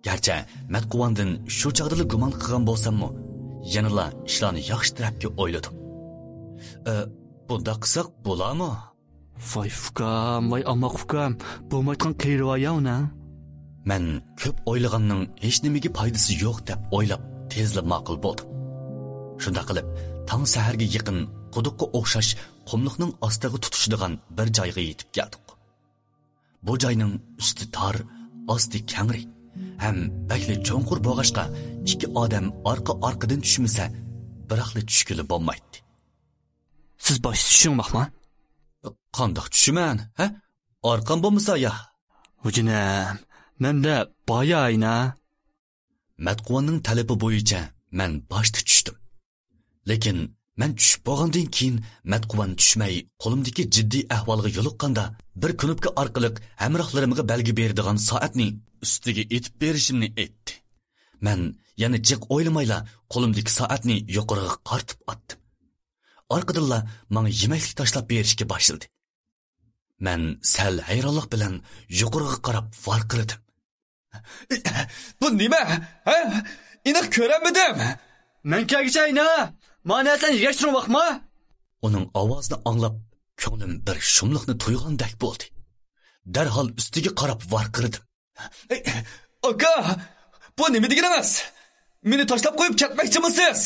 Garchi Matquvandan shu chaqdili gumon qilgan bo'lsam-mu, yanala ishlarni yaxshi tarafga o'yladim. Bunda qilsak bo'larmi? Voy fukam, voy amoq fukam, bo'lmayotgan qiyrivoya una. Men ko'p o'ylaganning hech nimaga foydasi yo'q deb o'ylab tezla ma'qul bo'ldim. Shunda qilib, tong saharga yaqin quduqqa o'xshash qumliqning ostiga tutishadigan bir joyga yetib keldik. Bu joyning usti tor, osti kangri, ham bakli cho'nqur bo'g'ashqa ikki odam orqa-orqadan tushmasa, biroqli tushkili bo'lmaydi. Siz bosh tushingmoqmi? Qandoq tushiman, ha? Orqam bo'lmasa ya. Hujinam, menda boyayna. Matquvanning talabi bo'yicha men boshda tushdim. Lekin men tushib bo'lgandan keyin Matquvan tushmay, qo'limdagi jiddiy ahvolga yo'liqqanda bir knopka orqali hamrohlarimga belgi beradigan soatni ustiga etib berishimni aytdi. Men yana jiq o'ylamayla qo'limdagi soatni yuqoriga qartib otdim. Orqadilla menga yemeklik tashlab berishga boshladi. Men sal hayronlik bilan yuqoriga qarab varqiradim. Bu nima? Ha? Iniq ko'ramadim. Men kelgachayna. Mana sen yashirib bakma. Uning ovozini anglab, ko'nglim bir shumliqni to'ygandek bo'ldi. Darhol ustiga qarab varqiradim. Aka, bu nima deganingiz? Meni tashlab qo'yib ketmoqchimisiz?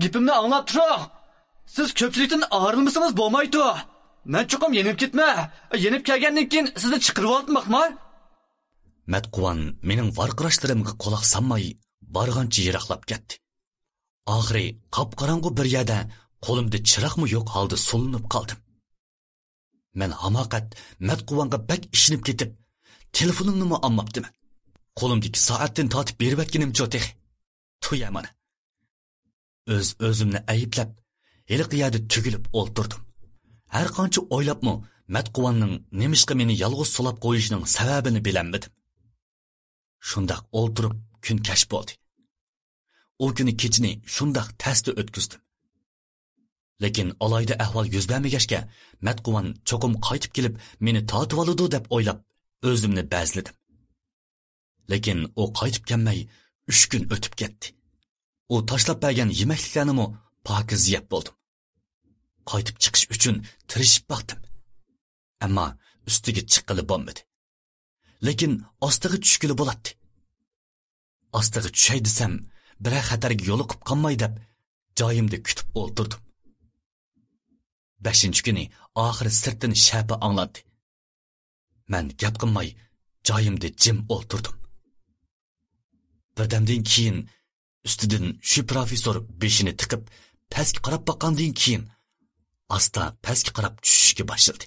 Gapimni anglab turing. Siz ko'pchilikdan ayrilmasangiz bo'lmaydi. Men cho'qim yenib ketma. Yenib kelgandan keyin sizni chiqirib olmoqman. Matquvan mening varqirashlarimga quloq solmay borgancha yiroqlab ketdi. Oxiri qop-qorong'u bir yerda qo'limda chiroqmi yo'q holda so'linib qoldim. Men hamoqat Matquvanga bak ishinib ketib, telefonimni olmabdiman. Qo'limdagi soatdan tortib berib atganim jo'tih. Tuyamana. O'zimni ayblab, heliqiyada tugilib o'ltirdim. Har qancha o'ylabmi, Matquvanning nemishqa meni yolg'iz solab qo'yishining sababini bilamadim. Shundoq o'ltirib kun kash bo'ldi. O kuni kechini shundoq tasda o'tkazdim. Lekin alayda ahvol yuz bermagachga, Matquvan cho'qim qaytib kelib meni tortib oladi deb o'ylab, o'zimni bazladim. Lekin o qaytib kelmay 3 kun o'tib ketdi. O tashlab bergan yemekliklarni pokiz yeb bo'ldim. Qaytib chiqish uchun tirishib baqdim. Ammo ustiga chiqqili bo'lmadi. Lekin ostiga tushgili bo'ladi. Ostiga tushay desam, bir xatarga yo'liqib qolmay deb joyimda kutib o'ltirdim. 5-kuni oxiri sirtdan shapa angladi. Men gap qilmay joyimda jim o'ltirdim. Birdamdan keyin ustidan shu professor beshini tiqib pastga qarab boqqandan keyin asta pastga qarab tushishga boshladi.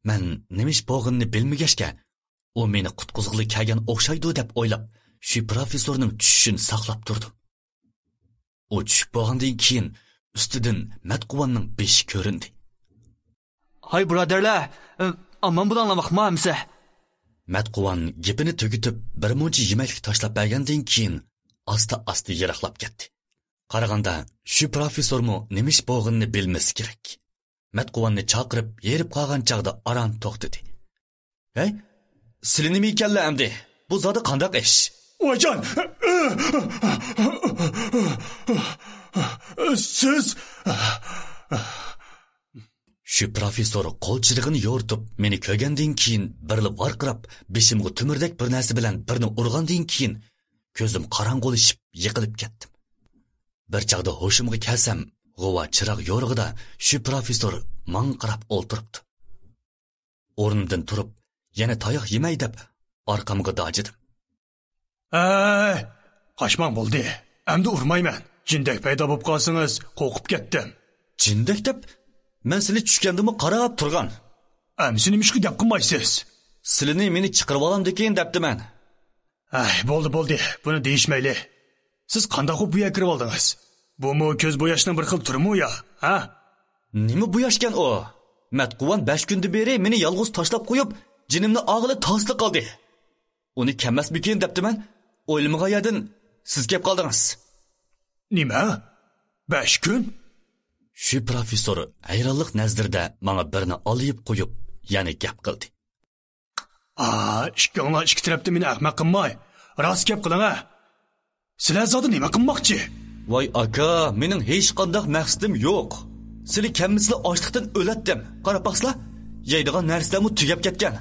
Men nima ish bo'lganini bilmagachga, u meni qutqizg'ili kelgan o'xshaydi deb o'ylab, shu professorning tushishini saqlab turdim. O tushib bo'lgandan keyin ustidan Matquvanning beshi ko'rindi. Hay birodarlar, aman bunu anlamoqmamsiz? Matquvan gapini tugitib, bir muncha yemaklik tashlab bergandan keyin asta yiroqlab ketdi. Qaraganda shu professormi nima ish bo'lganini bilmasi kerak. Matquvanni chaqirib, yerib qolgan chaqda aran to'xtadi. "Hey, sizlar nima ekanlar amdi? Bu zodi qandoq ish?" Ojan! Siz... Shu professor qo'lchirig'ini yo'rtib, meni ko'rgandan keyin birli varqirab, beshimga tumirdak bir narsa bilan birni urgandan keyin ko'zim qorong'ulashib, yiqilib ketdim. Bir chaqda hoshimga kelsam, g'ova chiroq yo'rig'ida shu professor menga qarab o'ltiribdi. O'rnimdan turib, yana tayoq yemay deb orqamga dojidim. Qaşman bo'ldi. Endi urmayman. Jindak paydo bo'lib qolsangiz, qo'rqib ketdim. Jindak deb men sizni tushgandimmi qarab turgan. Amsini mishqi gap qilmaysiz. Sizlarni meni chiqarib olam degan debdiman. Bo'ldi. Buni deyishmayli. Siz qanday bu yerga kirib oldingiz? Bumi ko'z bo'yashning bir xil turimi ya, ha? Nima bo'yashgan o? Matquvan 5 kundan beri meni yolg'iz tashlab qo'yib, jinimni og'ili tasli qoldi. Uni kammasmikin debdiman. O'ylamagandan siz kelib qoldingiz. Nima? 5 kun? Shu professor hayronlik nazarida menga birini olib qo'yib, yana gap qildi. Ikki tarafda meni ahmoq qilmay, rost gap qiling ha. Sizlar zodi nima qilmoqchi? Voy aka, mening hech qanday maqsadim yo'q. Sizlar kammisizlar ochliqdan o'latdim. Qarab baqsizlar, yeydigan narsalarni tugab ketgan.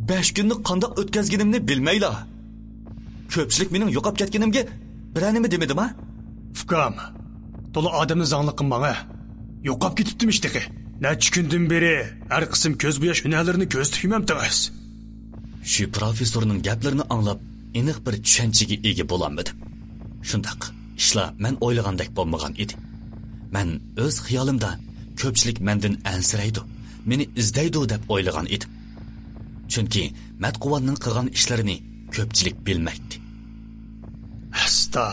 5 kunni qanday o'tkazganimni bilmaylar. Ko'pchilik mening yo'qab ketganimga biranimi demadimi? Fukam, to'la odamni zangli qilmang-a. Yo'qab ketibdim ishtiqi. Necha kundan beri har qism ko'z bo'yash hunarlarini ko'z tikmamdingiz. Shu professorning gaplarini anglab, aniq bir tushunchaga ega bo'lolmadim. Shundaq, ishlar men o'ylagandek bo'lmagan edi. Men o'z xiyolimda ko'pchilik mendan ansiraydi, meni izlaydi deb o'ylagan edim. Chunki Matquvanning qilgan ishlarini ko'pchilik bilmaydi. Asta,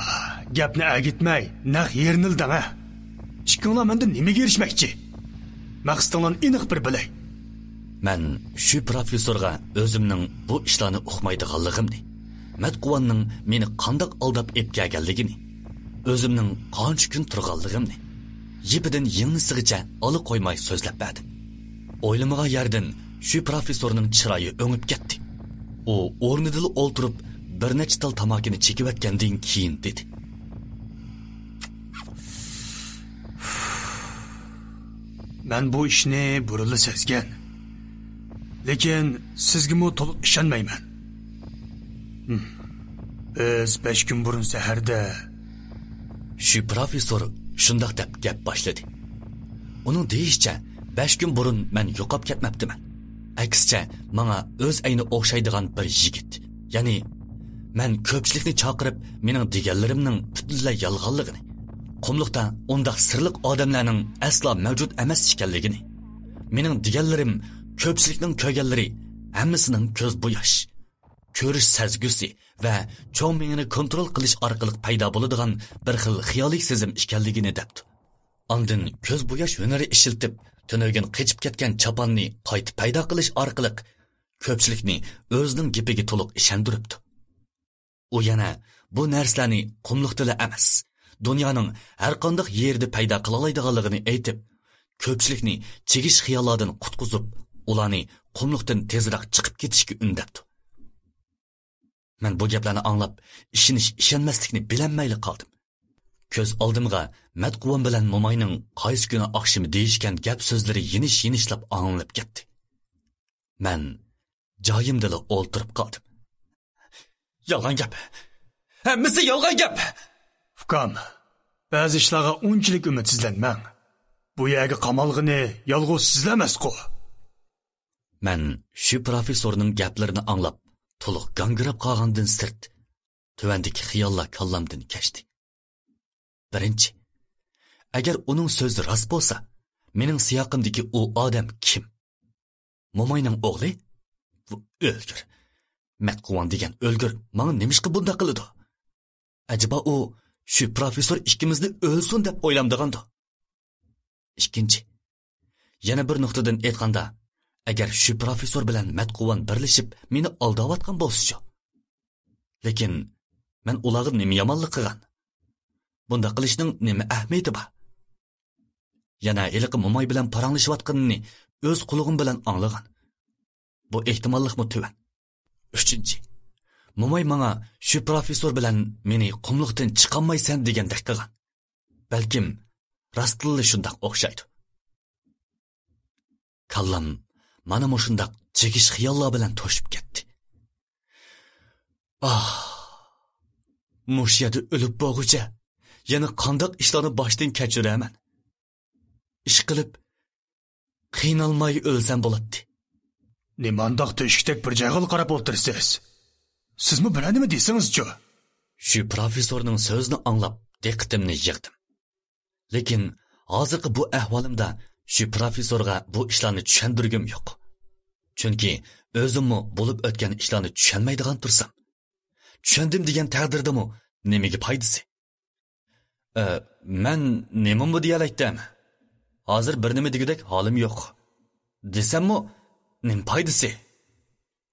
gapni agitmay, naq yernilding ha. Chiqinglar mendan nimaga erishmoqchi? Maqsadinglarni aniq bir bilay. Men shu professorga o'zimning bu ishlarni uqmaydiganligimni, Matquvanning meni qandoq aldab epkaganligini, o'zimning qancha kun turganligimni, yipidan yingnisig'icha olib qo'ymay so'zlab berdim. o'ylamagan yerdan shu professorning chiroyi o'ngib ketdi. U o'rnida o'ltirib bir necha tal tamokini chekayotgandan keyin dedi: "Men bu ishni burunli sezgan. Lekin sizga mu to'liq ishonmayman. Biz 5 kun burun saharda..." Shu professor shundoq deb gap boshladi. Uning deyishicha 5 kun burun men yo'qolib ketmabdiman. Aksicha, menga o'z ayni o'xshaydigan bir yigit, ya'ni men ko'pchilikni chaqirib, mening deganlarimning butunlay yolg'onligini, qumliqda undaq sirliq odamlarning aslo mavjud emas ekanligini, mening deganlarim ko'pchilikning ko'rganlari hammasining ko'z bo'yash, ko'rish sezgusi va cho'ng miyani kontrol qilish orqali paydo bo'ladigan bir xil xiyoliy sezim ekanligini debdi. Ondan ko'z bo'yash hunari ishiltib, tunirgan qechib ketgan chaponni qaytib paydo qilish orqali ko'pchilikni o'zining gapiga to'liq ishontiribdi. U yana bu narsalarni qumliqda emas, dunyoning har qanday yerda paydo qila oladiganligini aytib, ko'pchilikni chegish xiyollardan qutqizib, ularni qumliqdan tezroq chiqib ketishga undabdi. Men bu gaplarni anglab, ishonmaslikni bilolmay qoldim. Ko'z oldimga Matquvan bilan Momayning qaysi kuni oqshimi deyishgan gap so'zlari yinish-yinishlab anglab ketdi. Men joyimda o'ltirib qoldim. Yolg'on gap. Hammasi yolg'on gap. Ukam, ba'zi ishlarga unchalik umidsizlanmang. Bu yerga qamalg'ini yolg'iz sizlamas-ku. Men shu professorning gaplarini anglab, to'liq gangirab qolgandan sirt, tuvandagi xiyollar kallamdan kechdi. Birinchi, agar uning so'zi rost bo'lsa, mening siyoqimdagi u odam kim? Momayning o'g'li? Bu o'lgur. Matquvan degan o'lgur menga nimishqa bunday qiladi? Acaba u shu professor ikkimizni o'lsin deb o'ylamdigandi? Ikkinchi, yana bir nuqtadan aytganda, agar shu professor bilan Matquvan birlashib meni aldayotgan bo'lsa-chi. Lekin men ularga nima yomonlik qilgan? Bunda qilishning nima ahamiyati bor? Yana eliqi Momay bilan paranglashayotganini o'z qulog'im bilan anglagan. Bu ehtimollikmi tuvan? Uchinchi, Momay menga shu professor bilan meni qumliqdan chiqolmaysan degandek qilgan. Balkim rostli shundoq o'xshaydi. Kallam mana mushundoq chekish xiyollar bilan to'shib ketdi. Mushiyada o'lib bo'g'icha yana qandoq ishlarni boshdan kechiraman. Ish qilib qiynalmay o'lsam bo'ladi. Nimandoq to'shikdek bir joyga qarab o'tirsiz? Sizmi bilanimi desangiz-chi? Shu professorning so'zini anglab, diqqatimni yig'dim. Lekin hozirgi bu ahvolimda shu professorga bu ishlarni tushundirgim yo'q. Chunki o'zimmi bo'lib o'tgan ishlarni tushunmaydigan tursam, tushundim degan taqdirdami nimaga foydasi? Men nima bu dialektdam? Hozir bir nima degidek holim yo'q. Desammi, nim foydasi?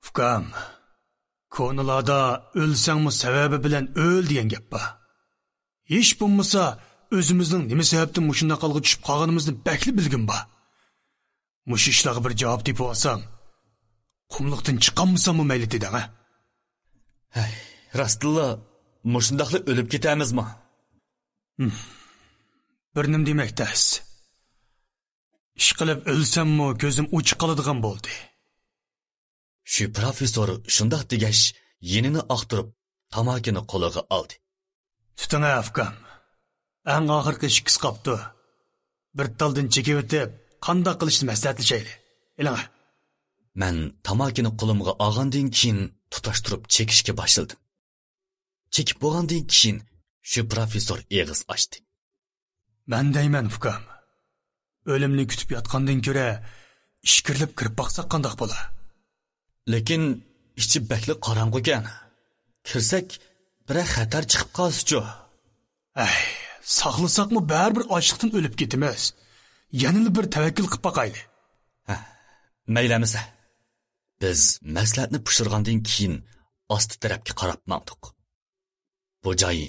Ukam, ko'nilada o'lsangmi sababi bilan o'l degan gap bor. Hech bo'lmasa o'zimizning nima sababdan mushunda qolga tushib qolganimizni bakli bilgin bor. Mush ishlarga bir javob deb olsam, qumliqdan chiqammisanmi mayli dedi-a? Rastilla mushundaqli o'lib ketamizmi? Bir nim demakdas. Ish qilib o'lsammi ko'zim o'chib qoladigan bo'ldi. Shu professor shundoq degash, yenini oqtirib, tamakini qo'liga oldi. Tuting afkam. Eng oxirgi ishkis qopdi. Bir taldan chekib o'tib, qanday qilishni maslahatlashayli. Elang. Men tamakini qo'limga olgandan keyin tutashtirib chekishga boshladim. Chekib bo'lgandan keyin shu professor eg'iz ochdi. Men deyman ukam. O'limni kutib yotgandan ko'ra ishkirilib kirib baqsaq qandoq bo'lar? Lekin ichi bakli qorong'u ekan. Kirsak, bir xatar chiqib qolsa-chi. Saqlasaqmi baribir ochliqdan o'lib ketamiz. Yanili bir tavakkul qilib baqayli. Maylamisa. Biz maslahatni pishirgandan keyin osti tarafga qarab mandiq. Bu joy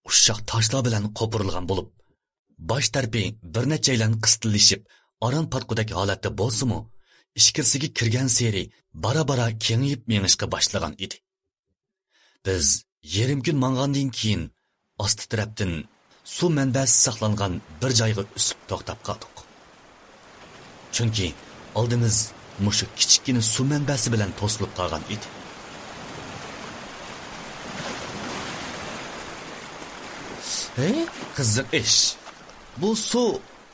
ushshoq toshlar bilan qo'pirilgan bo'lib, bosh tarafı bir nechaylan qistilishib, aron patqudagi holatda bo'lsa-mu, ichkirisiga kirgan seri bara kengayib mengishga boshlagan edi. Biz yarim kun mangandan keyin osti tarafdan suv manbasi saqlangan bir joyga usib to'xtab qoldik. Chunki oldimiz mushu kichikgina suv manbasi bilan to'silib qolgan edi. Hey, qiziq ish. Bu suv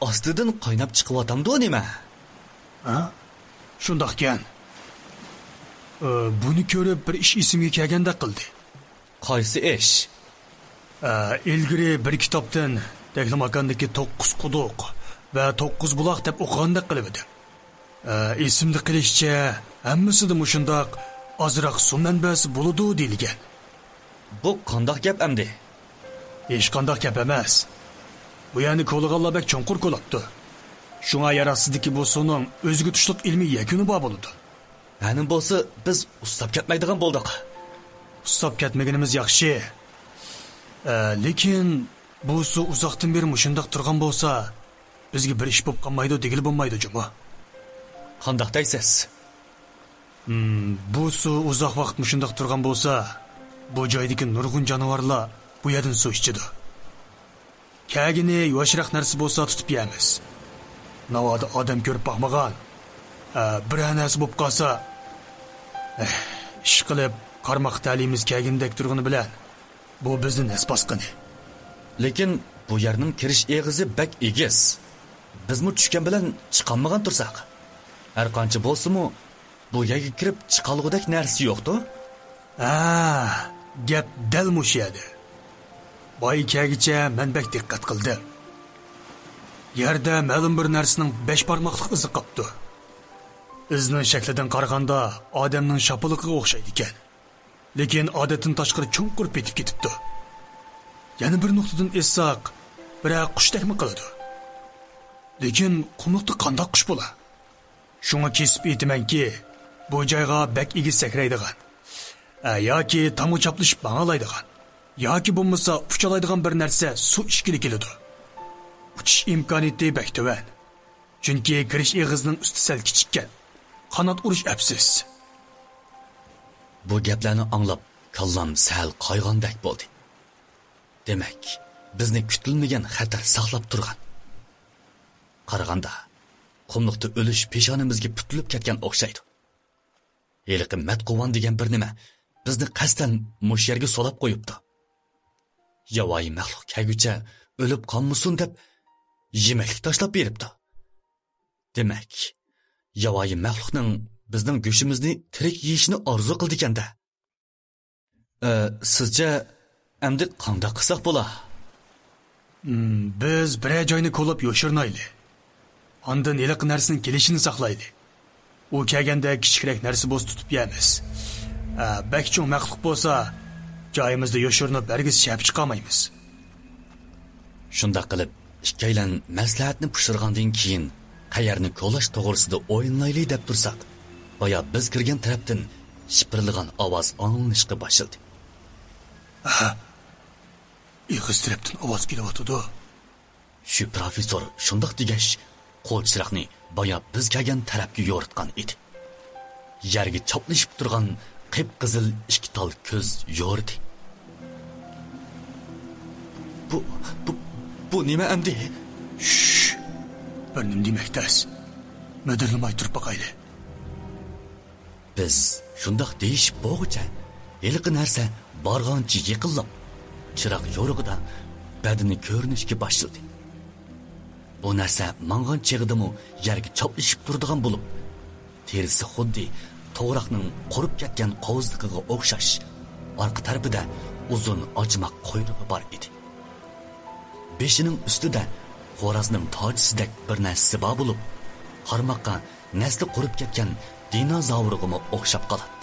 ostidan qaynab chiqyapti nima? Ha? Shundoq ekan. Buni ko'rib bir ish esimga kelganda qildi. Qaysi ish? Ilgari bir kitobdan Deklamakandagi 9 quduq va 9 buloq deb o'qiganda qilib edim. Esimda qilishcha, hammasida mushundoq ozroq suv manbasi bo'ladi deyilgan. Bu qandoq gap amdi? Hech qanday gap emas. Bu yani qo'lg'onlar bek cho'nqur qo'labdi. Shunga yarasizki bu suvning o'ziga tushliq ilmiy yakuni bor bo'ladi. Hanin bo'lsa biz ustab ketmaydigan bo'ldik. Ustab ketmaganimiz yaxshi. Lekin bu suv uzoqdan beri mushundoq turgan bo'lsa, bizga bir ish bo'lib qolmaydi degil bo'lmaydi juma. Qandoq deysiz? Bu suv uzoq vaqt mushundoq turgan bo'lsa, bu joydagi nurg'un jonivorlar bu yerdan suv ichidi. Kagini yoshroq narsa bo'lsa tutib yeymiz. Navoda odam ko'rib boqmagan. Bir narsa bo'lib qolsa, ish qilib qarmoq ta'limiz kagindek turg'ini bilan bu bizni nasbasqini. Lekin bu yerning kirish eg'izi bak egiz. Bizmi tushgan bilan chiqolmagan tursak, har qancha bo'lsa-mu bu yerga kirib chiqalg'udek narsa yo'q-ku. Gap dal mush edi. Boy kagicha men bak diqqat qildim. Yerda ma'lum bir narsaning 5 barmoqlik izi qopti. Izning shaklidan qaraganda odamning shapiliqiga o'xshaydi ekan. Lekin odatdan tashqari cho'nqur petib ketibdi. Yana bir nuqtadan esaq, bir qushdakmi qiladi. Lekin qumliqda qanday qush bo'lar? Shunga kesib aytamanki, bu joyga bak egiz sakraydigan. Yoki tamu chaplashib bang'alaydigan. Yoki bo'lmasa uchalaydigan bir narsa suv ishkili keladi. Uchish imkoniyati bak to'van. Chunki kirish eg'izining usti sal kichikkan. Qanot urish absiz. Bu gaplarni anglab, kallam sal qayg'andek bo'ldi. Demak, bizni kutilmagan xatar saqlab turgan. Qaraganda, qumliqda o'lish peshonimizga putilib ketgan o'xshaydi. Eliqi matquvan degan bir nima bizni qasdan mush yerga solab qo'yibdi. Yavoyi maxluq kagucha o'lib qolmasin deb yemaklik tashlab beribdi. Demak, yavoyi maxluqning bizning go'shimizni tirik yeyishni orzu qildi ekanda. Sizcha endi qanday qilsak bo'lar? Biz bir joyni qo'lab yoshirnayli. Ondan eliq narsaning kelishini saqlayli. U kelganda kichikroq narsa bo'z tutib yeymiz. Bakchon maxluq bo'lsa, joyimizda yoshirni bergis shab chiqamaymiz. Shunda qilib, ikkaylan maslahatni pishirgandan keyin qayerni qo'llash to'g'risida o'yinlayli deb tursak, boya biz kirgan tarafdan shipirligan ovoz anglanishga boshladi. Ig'iz tarafdan ovoz kelyapti. Shu professor shundoq degach, qo'l chiroqni boya biz kelgan tarafga yo'ritgan edi. Yerga choplashib turgan qip-qizil ikki tal ko'z yo'rdi. Bu nima endi? Bir nim demakdas. Madirlamay turib boqayli. Biz shundoq deyishib bo'g'icha, eliqi narsa borgancha yiqilib, chiroq yo'rig'ida badini ko'rinishga boshladi. Bu narsa mangan chig'idimi yerga choplashib turadigan bo'lib, terisi xuddi to'g'roqning qurib ketgan qovuzligiga o'xshash. Orqa tarafida uzun ochmoq quyrug'i bor edi. Beshining ustida xo'razning tojisidek bir narsa bor bo'lib, qarmoqqa nasli qurib ketgan dinozavrga o'xshab qoladi.